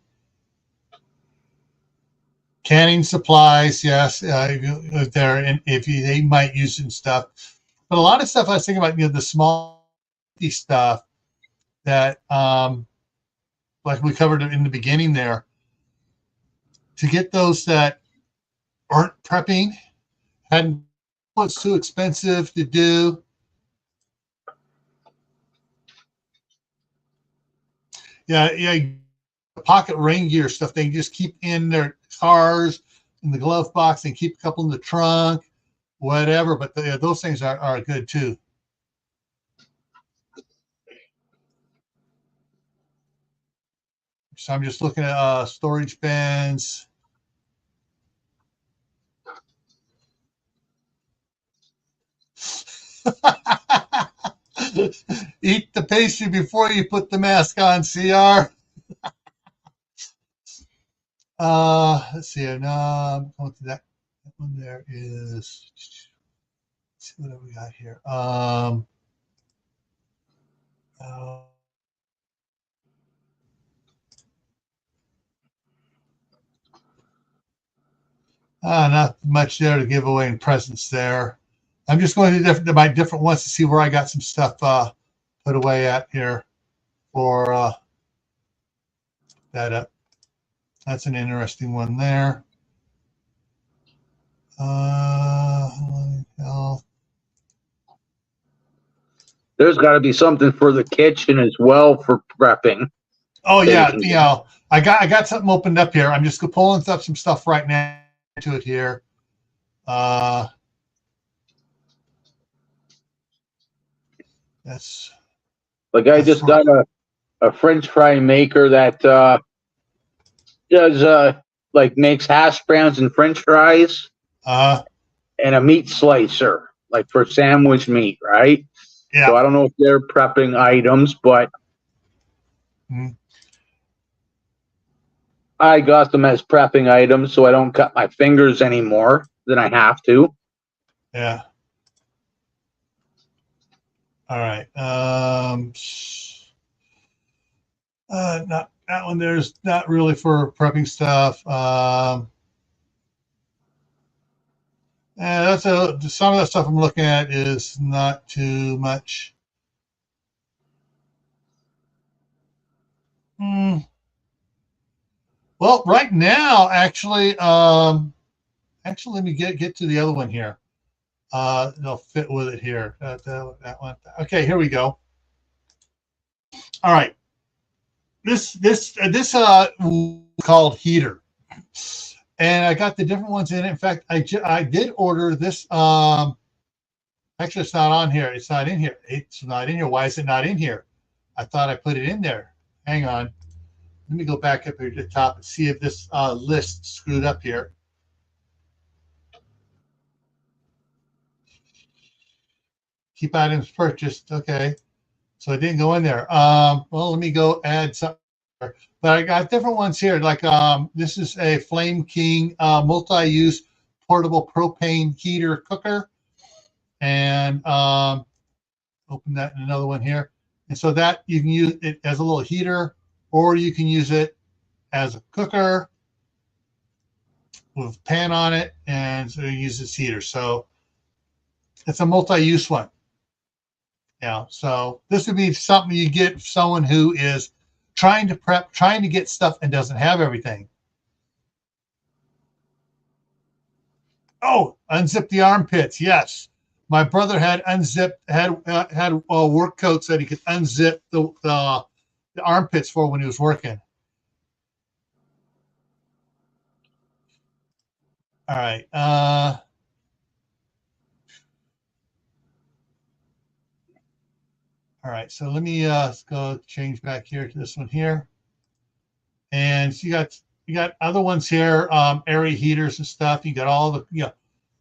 [SPEAKER 1] Canning supplies, yes, there, and they might use and stuff. But a lot of stuff I was thinking about, the small stuff that, like we covered in the beginning there, to get those that aren't prepping, hadn't, it's too expensive to do. Yeah, pocket rain gear stuff they can just keep in their cars, in the glove box, and keep a couple in the trunk, whatever. But those things are good too. So I'm just looking at storage bins. Eat the pastry before you put the mask on, CR. Let's see here. No, I'm going to that one. There is. Let's see what we got here. Not much there to give away in presents there. I'm just going to my different ones to see where I got some stuff put away at here for that up. That's an interesting one there.
[SPEAKER 2] There's got to be something for the kitchen as well for prepping.
[SPEAKER 1] Oh yeah, I got something opened up here. I'm just pulling up some stuff right now to it here. That's
[SPEAKER 2] like I just got a French fry maker that does like makes hash browns and French fries, and a meat slicer like for sandwich meat, right?
[SPEAKER 1] Yeah.
[SPEAKER 2] So I don't know if they're prepping items, but I got them as prepping items, so I don't cut my fingers anymore than I have to.
[SPEAKER 1] Yeah. All right. Not that one. There's not really for prepping stuff. And some of that stuff I'm looking at is not too much. Well, right now, actually, let me get to the other one here. They'll fit with it here. That one. Okay, here we go. All right. This called heater, and I got the different ones in it. In fact, I did order this. Actually, it's not on here. It's not in here. It's not in here. Why is it not in here? I thought I put it in there. Hang on. Let me go back up here to the top and see if this list screwed up here. Keep items purchased. Okay. So it didn't go in there. Well, let me go add something. But I got different ones here. Like this is a Flame King multi-use portable propane heater cooker. And open that in another one here. And so that you can use it as a little heater, or you can use it as a cooker with a pan on it, and so you use this heater. So it's a multi-use one. Yeah, so this would be something you get someone who is trying to prep, trying to get stuff and doesn't have everything. Oh, unzip the armpits. Yes, my brother had work coats that he could unzip the armpits for when he was working. All right. All right. So let me go change back here to this one here. And so you got other ones here, area heaters and stuff. You got all the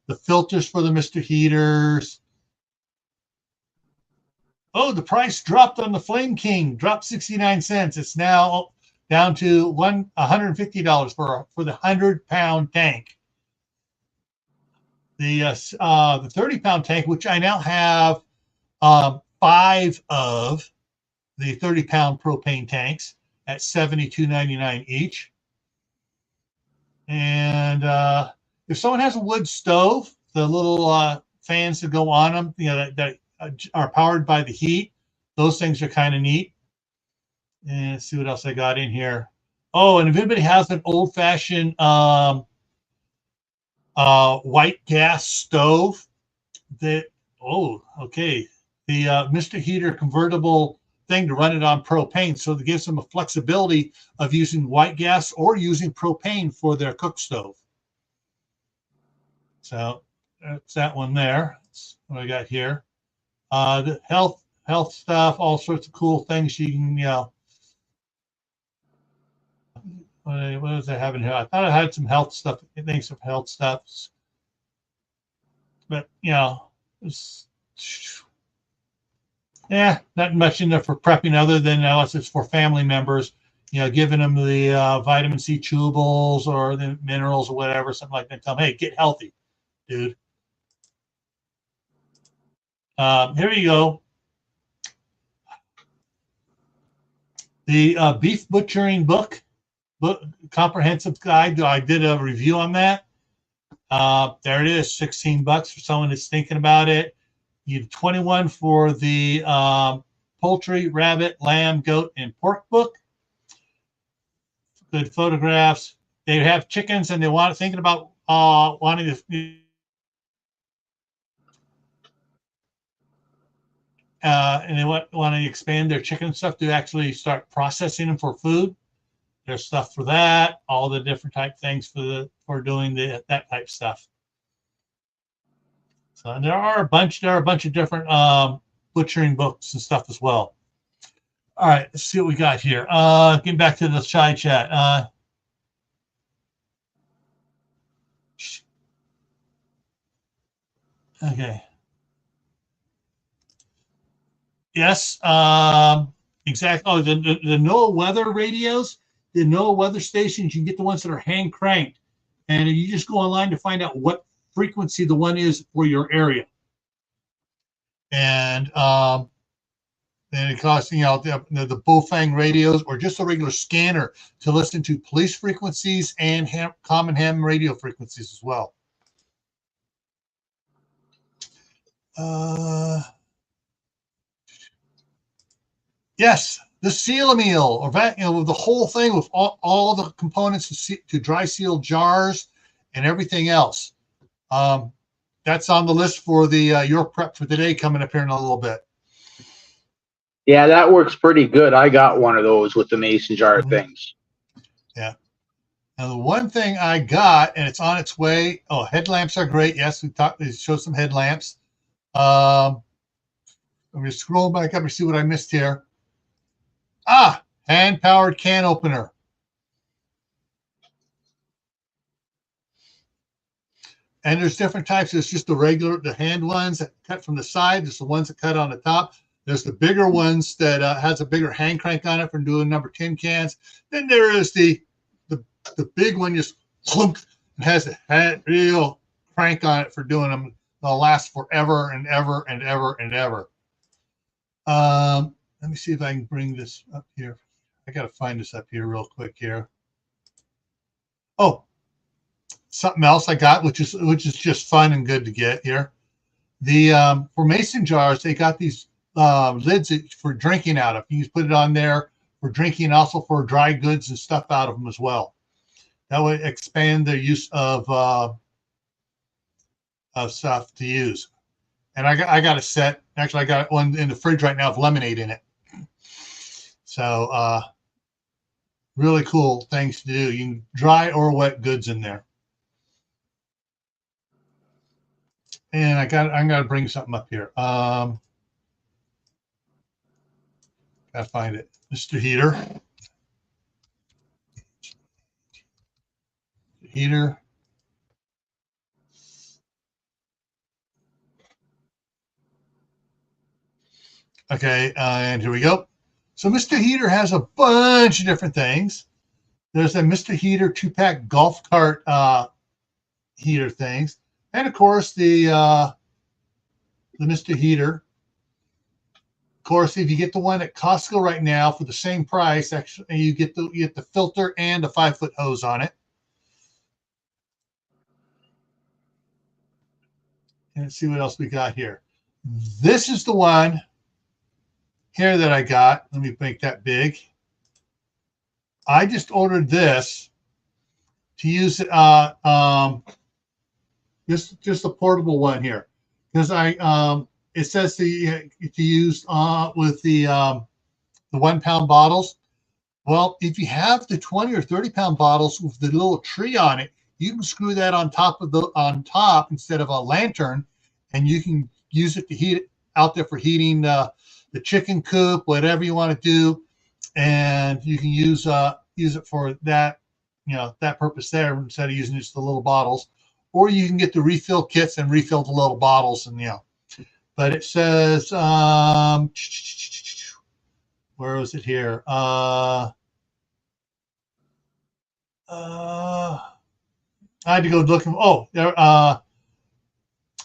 [SPEAKER 1] the filters for the Mr. Heaters. Oh, the price dropped on the Flame King, dropped 69 cents. It's now down to $150 for the 100-pound tank. The 30-pound tank, which I now have 5 of the 30-pound propane tanks at $72.99 each. And if someone has a wood stove, the little fans that go on them, that are powered by the heat, those things are kind of neat. And let's see what else I got in here. Oh, and if anybody has an old-fashioned white gas stove, the Mr. Heater convertible thing to run it on propane, so it gives them a flexibility of using white gas or using propane for their cook stove. So that's that one there. That's what I got here. The health stuff, all sorts of cool things you can, what does I have in here? I thought I had some health stuff, things of health stuff, but not much in there for prepping other than unless it's for family members, giving them the vitamin C chewables or the minerals or whatever, something like that. Tell them, hey, get healthy, dude. Here you go. The beef butchering book, comprehensive guide. I did a review on that. There it is, $16 for someone that's thinking about it. You have 21 for the poultry, rabbit, lamb, goat, and pork book. Good photographs. They have chickens, and they thinking about wanting to. And they want to expand their chicken stuff to actually start processing them for food. There's stuff for that, all the different type things for doing that type stuff. So and there are a bunch of different butchering books and stuff as well. All right, let's see what we got here. Getting back to the shy chat. Okay. Yes, exactly. Oh, the NOAA weather radios, the NOAA weather stations, you can get the ones that are hand cranked, and you just go online to find out what frequency the one is for your area. And then it costs the Bofang radios or just a regular scanner to listen to police frequencies and common ham radio frequencies as well. Yes, the Seal-A-Meal, or the whole thing with all the components to dry seal jars and everything else. That's on the list for the Your Prep for Today coming up here in a little bit.
[SPEAKER 2] Yeah, that works pretty good. I got one of those with the mason jar things.
[SPEAKER 1] Yeah. Now the one thing I got, and it's on its way. Oh, headlamps are great. Yes, we showed some headlamps. Let me scroll back up and see what I missed here. Hand-powered can opener. And there's different types. There's just the hand ones that cut from the side. There's the ones that cut on the top. There's the bigger ones that has a bigger hand crank on it for doing number 10 cans. Then there is the big one, just clunk, and has a real crank on it for doing them. They'll last forever and ever and ever and ever. Let me see if I can bring this up here. I got to find this up here real quick here. Oh, something else I got, which is just fun and good to get here. The for mason jars, they got these lids for drinking out of. You can put it on there for drinking, also for dry goods and stuff out of them as well. That would expand their use of stuff to use. And I got a set. Actually, I got one in the fridge right now with lemonade in it. So really cool things to do. You can dry or wet goods in there. And I'm gonna bring something up here. Gotta find it. Mr. Heater. Heater. Okay, and here we go. So Mr. Heater has a bunch of different things. There's a Mr. Heater 2-pack golf cart heater things, and of course the Mr. Heater. Of course, if you get the one at Costco right now for the same price, actually you get the filter and a 5-foot hose on it. And let's see what else we got here. This is the one here that I got. Let me make that big. I just ordered this to use it. Just a portable one here, because it says to use with the 1 pound bottles. Well, if you have the 20 or 30 pound bottles with the little tree on it, you can screw that on top instead of a lantern, and you can use it to heat it out there for heating the chicken coop, whatever you want to do, and you can use it for that, that purpose there instead of using just the little bottles. Or you can get the refill kits and refill the little bottles, and But it says, where is it here? I had to go looking. Oh, there.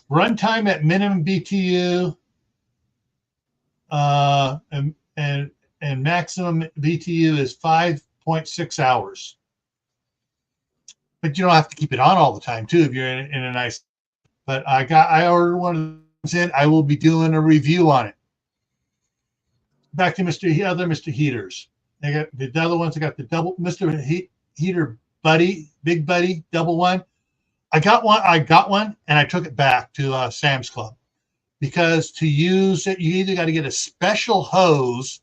[SPEAKER 1] Runtime at minimum BTU, and maximum BTU is 5.6 hours. But you don't have to keep it on all the time too if you're in a nice. But I ordered one of those in. I will be doing a review on it. Back to Mr. Heaters. They got the other ones. I got the double Mr. Heater Buddy, Big Buddy, double one. I got one, and I took it back to Sam's Club, because to use it, you either got to get a special hose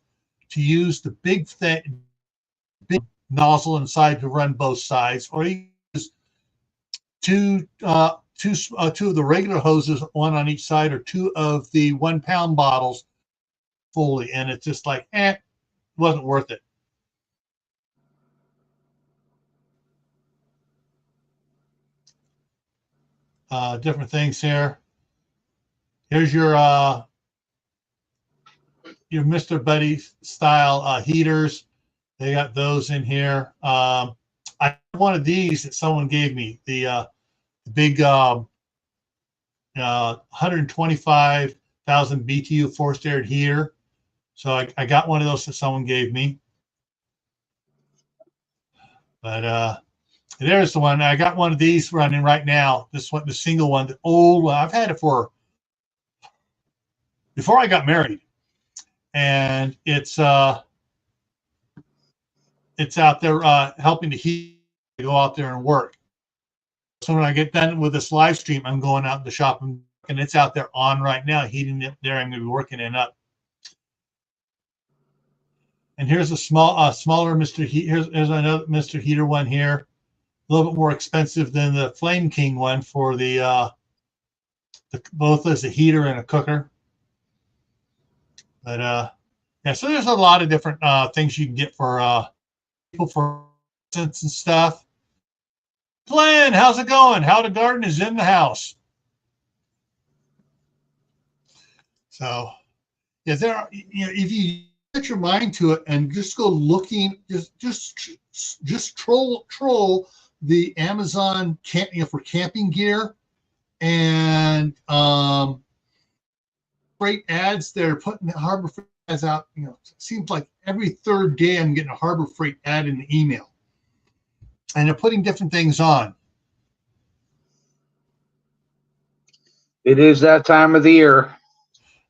[SPEAKER 1] to use the big nozzle inside to run both sides, or you use two of the regular hoses, one on each side, or 2 of the 1 pound bottles fully, and it's just like, wasn't worth it. Different things here. Here's your Mr. Buddy style heaters. They got those in here. I wanted these that someone gave me, the big 125,000 BTU forced air heater. So I got one of those that someone gave me. But there's the one. I got one of these running right now. This one, the single one, the old one. I've had it for before I got married, and it's out there helping to heat. Go out there and work. So when I get done with this live stream, I'm going out in the shop, and it's out there on right now, heating it there. I'm going to be working it up. And here's a smaller Mr. Heater. Here's another Mr. Heater one here. A little bit more expensive than the Flame King one for the both as a heater and a cooker. But yeah, so there's a lot of different things you can get for people for instance and stuff. Glenn, how's it going? How to Garden is in the house. So yeah, there are, if you put your mind to it and just go looking, just troll the Amazon for camping gear, and great ads they're putting Harbor Freight ads out. It seems like every third day I'm getting a Harbor Freight ad in the email, and they're putting different things on.
[SPEAKER 2] It is that time of the year.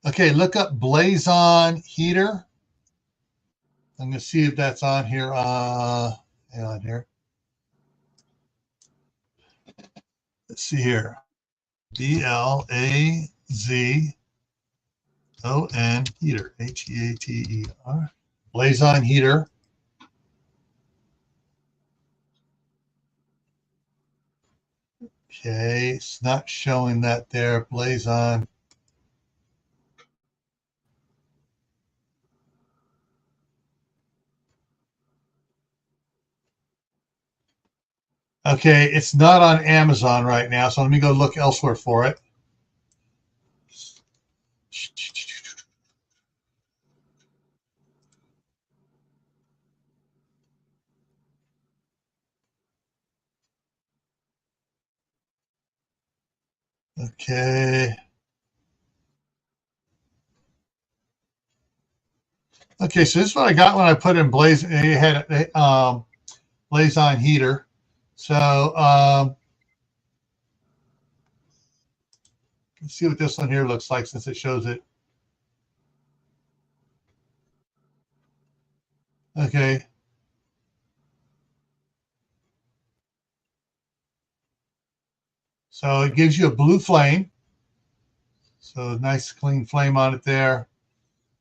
[SPEAKER 1] Okay, look up Blazon heater. I'm going to see if that's on here. Hang on here. Let's see here. BLAZON heater. HEATER. Blazon heater. Okay, it's not showing that there. Blazon. Okay, it's not on Amazon right now, so let me go look elsewhere for it. Okay. Okay, so this is what I got when I put in Blazon. It had a Blazon heater. So let's see what this one here looks like since it shows it. Okay. So it gives you a blue flame. So nice clean flame on it there.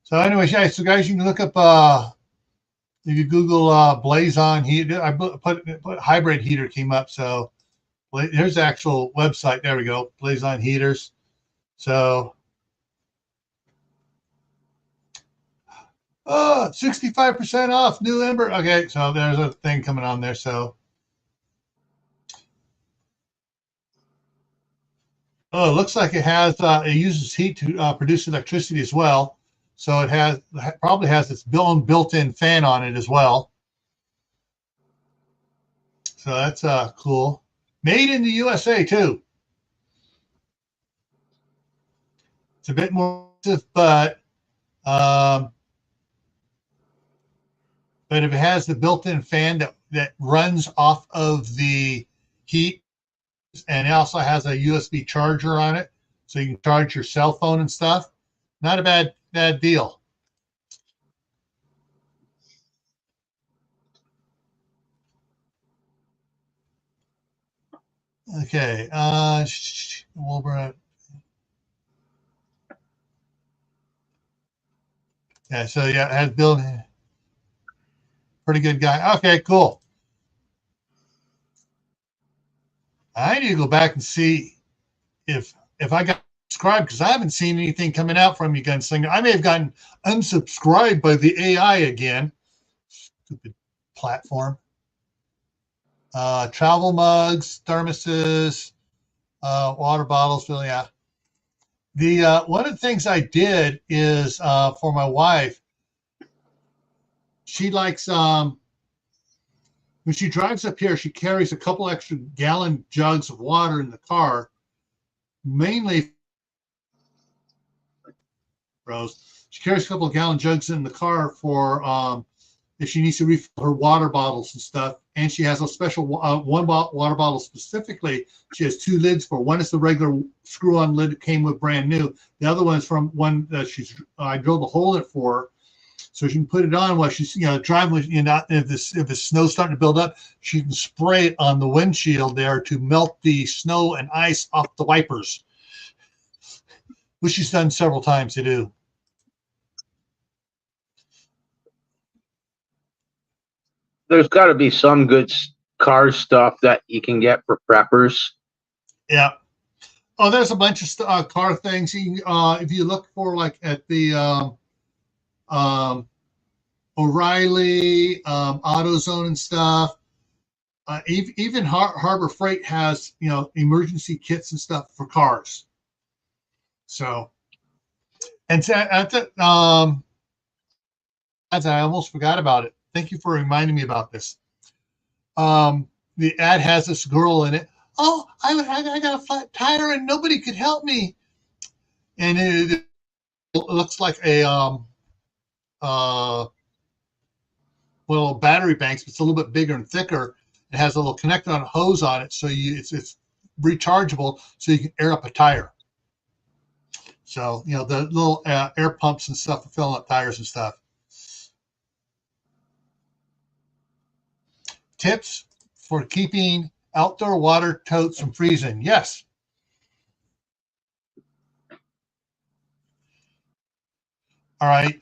[SPEAKER 1] So anyways, yeah, so guys, you can look up if you Google Blazon heater. I put hybrid heater came up. So here's the actual website. There we go. Blazon heaters. So 65% off new Ember. Okay, so there's a thing coming on there. So it looks like it has it uses heat to produce electricity as well. So it probably has its built-in fan on it as well. So that's cool. Made in the USA too. It's a bit more expensive, but if it has the built-in fan that runs off of the heat, and it also has a USB charger on it, so you can charge your cell phone and stuff. Not a bad deal. Okay, Wilbur. Yeah, so yeah, it has built. Pretty good guy. Okay, cool. I need to go back and see if I got subscribed because I haven't seen anything coming out from you, Gunslinger. I may have gotten unsubscribed by the AI again. Stupid platform. Travel mugs, thermoses, water bottles. Really, yeah. The one of the things I did is for my wife. She likes when she drives up here, she carries a couple extra gallon jugs of water in the car, mainly. Rose. She carries a couple of gallon jugs in the car for if she needs to refill her water bottles and stuff. And she has a special one water bottle specifically. She has two lids for. One is the regular screw-on lid that came with brand new. The other one is from one that I drilled a hole in it for her, so she can put it on while she's driving. If the snow's starting to build up, she can spray it on the windshield there to melt the snow and ice off the wipers, which she's done several times to do.
[SPEAKER 2] There's got to be some good car stuff that you can get for preppers.
[SPEAKER 1] Yeah. Oh, there's a bunch of car things. If you look for like at the O'Reilly, AutoZone and stuff, even Harbor Freight has emergency kits and stuff for cars. So, and I almost forgot about it. Thank you for reminding me about this. The ad has this girl in it. Oh, I got a flat tire and nobody could help me. And it looks like a battery banks, but it's a little bit bigger and thicker. It has a little connector on a hose on it, so it's rechargeable, so you can air up a tire. So the little air pumps and stuff for filling up tires and stuff. Tips for keeping outdoor water totes from freezing. Yes. All right.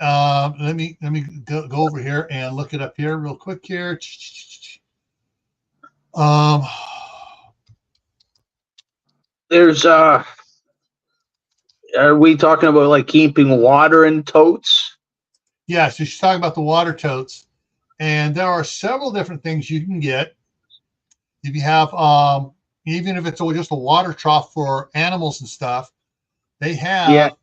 [SPEAKER 1] Let me go over here and look it up here real quick here.
[SPEAKER 2] there's are we talking about like keeping water in totes?
[SPEAKER 1] Yeah, so she's talking about the water totes, and there are several different things you can get if you have, even if it's just a water trough for animals and stuff. They
[SPEAKER 2] Yeah.
[SPEAKER 1] have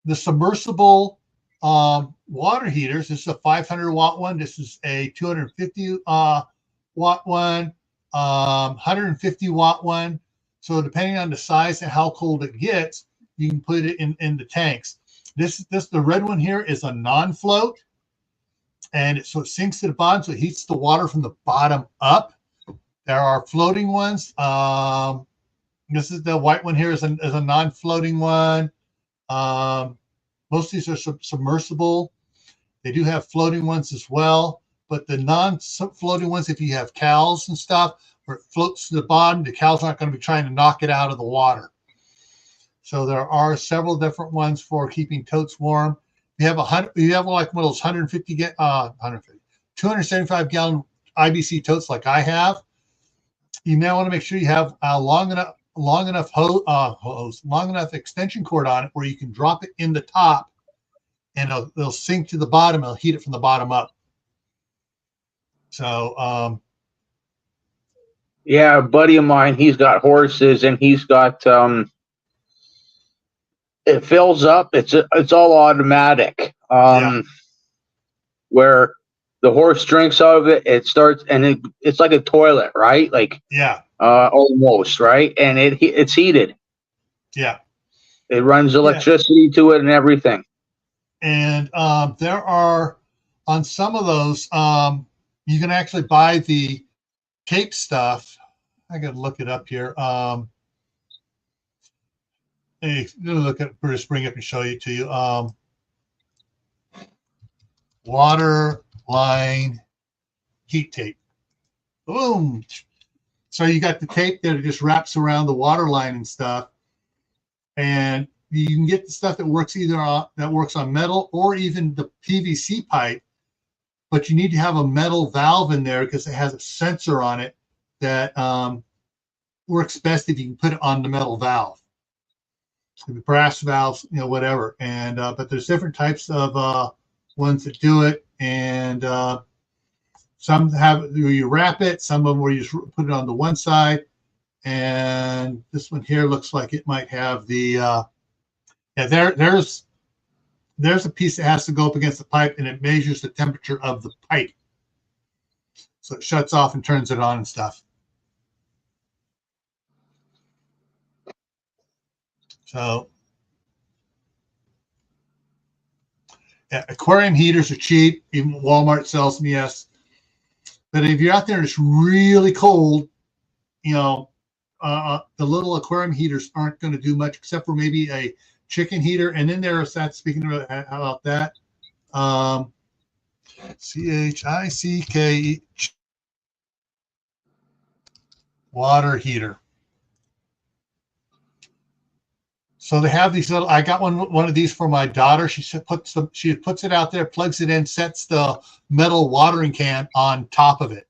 [SPEAKER 1] the submersible water heaters. This is a 500 watt one. This is a 250 watt one, 150 watt one. So depending on the size and how cold it gets, you can put it in the tanks. The red one here is a non-float, and so it sinks to the bottom, so it heats the water from the bottom up. There are floating ones. This is the white one here is a non-floating one. Most of these are submersible. They do have floating ones as well, but the non-floating ones, if you have cows and stuff, where it floats to the bottom, the cow's not going to be trying to knock it out of the water. So there are several different ones for keeping totes warm. You have like one of those 275 gallon IBC totes like I have. You may want to make sure you have long enough extension cord on it where you can drop it in the top, and it'll sink to the bottom. It'll heat it from the bottom up. So,
[SPEAKER 2] yeah, a buddy of mine, he's got horses, and he's got it fills up. It's all automatic. Where the horse drinks out of it, it starts, and it's like a toilet, right? Like almost, right? And it's heated.
[SPEAKER 1] Yeah,
[SPEAKER 2] it runs electricity to it and everything.
[SPEAKER 1] And there are, on some of those, you can actually buy the tape stuff. I got to look it up here. Hey, look at Bruce, bring it up and show you to you. Water line heat tape. Boom. So you got the tape that just wraps around the water line and stuff, and you can get the stuff that works on metal or even the PVC pipe, but you need to have a metal valve in there because it has a sensor on it that works best if you can put it on the metal valve. The brass valves, whatever. And but there's different types of ones that do it, and some have where you wrap it, some of them where you just put it on the one side, and this one here looks like it might have the there's a piece that has to go up against the pipe, and it measures the temperature of the pipe, so it shuts off and turns it on and stuff. So yeah, aquarium heaters are cheap. Even Walmart sells them, yes. But if you're out there and it's really cold, the little aquarium heaters aren't going to do much except for maybe a chicken heater. And then there's that, speaking about that, CHICK water heater. So they have these little. I got one of these for my daughter. She puts it out there, plugs it in, sets the metal watering can on top of it,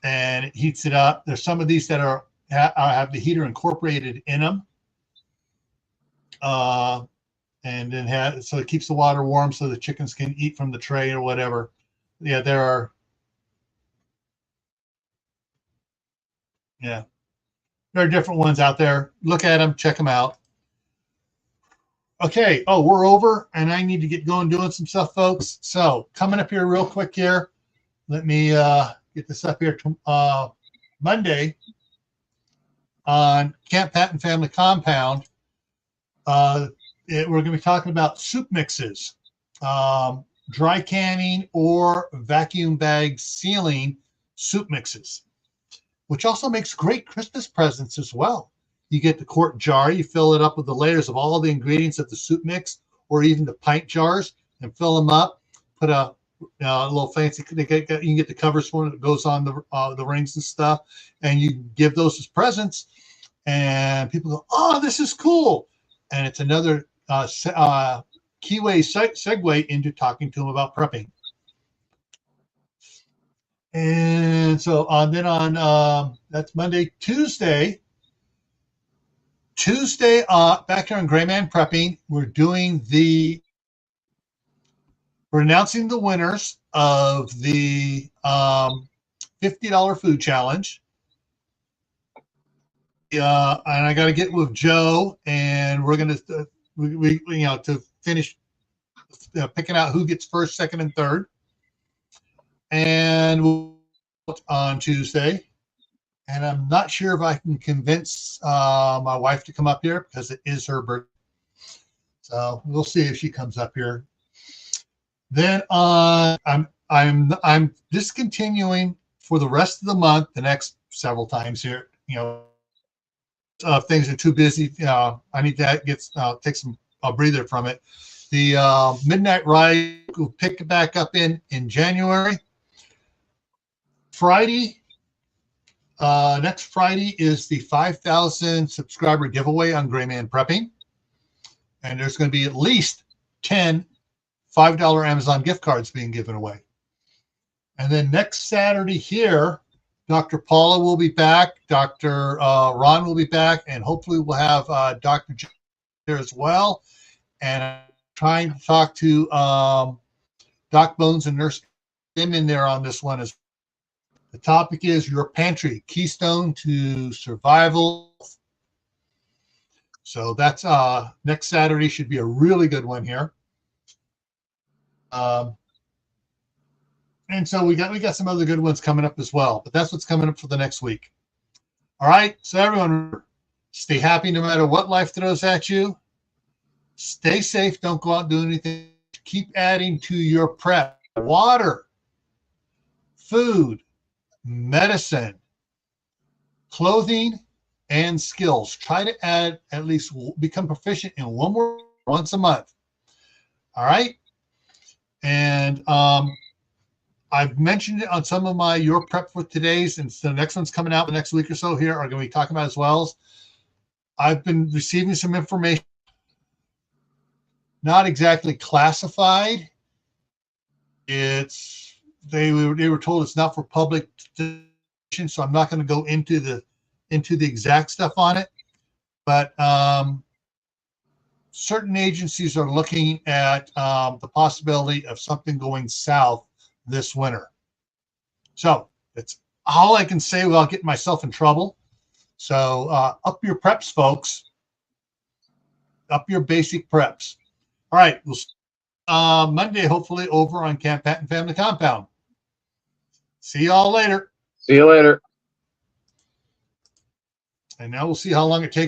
[SPEAKER 1] and it heats it up. There's some of these that have the heater incorporated in them, and then so it keeps the water warm so the chickens can eat from the tray or whatever. Yeah, there are. Yeah. There are different ones out there. Look at them, check them out. Okay. Oh, we're over, and I need to get going doing some stuff, folks. So coming up here real quick here. Let me get this up here to Monday on Camp Patton Family Compound. We're going to be talking about soup mixes, dry canning or vacuum bag sealing soup mixes, which also makes great Christmas presents as well. You get the quart jar, you fill it up with the layers of all the ingredients of the soup mix, or even the pint jars, and fill them up. Put a little fancy, you can get the covers for it that goes on the rings and stuff, and you give those as presents, and people go, oh, this is cool. And it's another keyway segue into talking to them about prepping. And so then on that's Monday. Tuesday, Tuesday, back here on Gray Man Prepping, we're announcing the winners of the $50 food challenge. And I got to get with Joe, and we're going to, to finish picking out who gets first, second, and third. And we'll on Tuesday. And I'm not sure if I can convince my wife to come up here because it is her birthday. So we'll see if she comes up here. Then I'm discontinuing for the rest of the month, the next several times here. Things are too busy. I need to take some breather from it. The Midnight Ride will pick it back up in January. Friday. Next Friday is the 5,000 subscriber giveaway on Gray Man Prepping. And there's going to be at least 10 $5 Amazon gift cards being given away. And then next Saturday here, Dr. Paula will be back. Dr. Ron will be back. And hopefully we'll have Dr. J there as well. And I'm trying to talk to Doc Bones and Nurse Tim in there on this one as well. The topic is your pantry, keystone to survival. So that's next Saturday should be a really good one here. And so we got some other good ones coming up as well, but that's what's coming up for the next week. All right. So everyone, stay happy no matter what life throws at you. Stay safe. Don't go out and do anything. Keep adding to your prep. Water, food, medicine, clothing, and skills. Try to add, at least become proficient in one more once a month. All right. And I've mentioned it on some of my Your Prep for Today's, and so the next one's coming out the next week or so here are going to be talking about as well. I've been receiving some information, not exactly classified. They were told it's not for public, so I'm not going to go into the exact stuff on it. But certain agencies are looking at the possibility of something going south this winter. So that's all I can say without getting myself in trouble. So up your preps, folks. Up your basic preps. All right, we'll Monday hopefully over on Camp Patton Family Compound. See y'all later.
[SPEAKER 2] See you later.
[SPEAKER 1] And now we'll see how long it takes.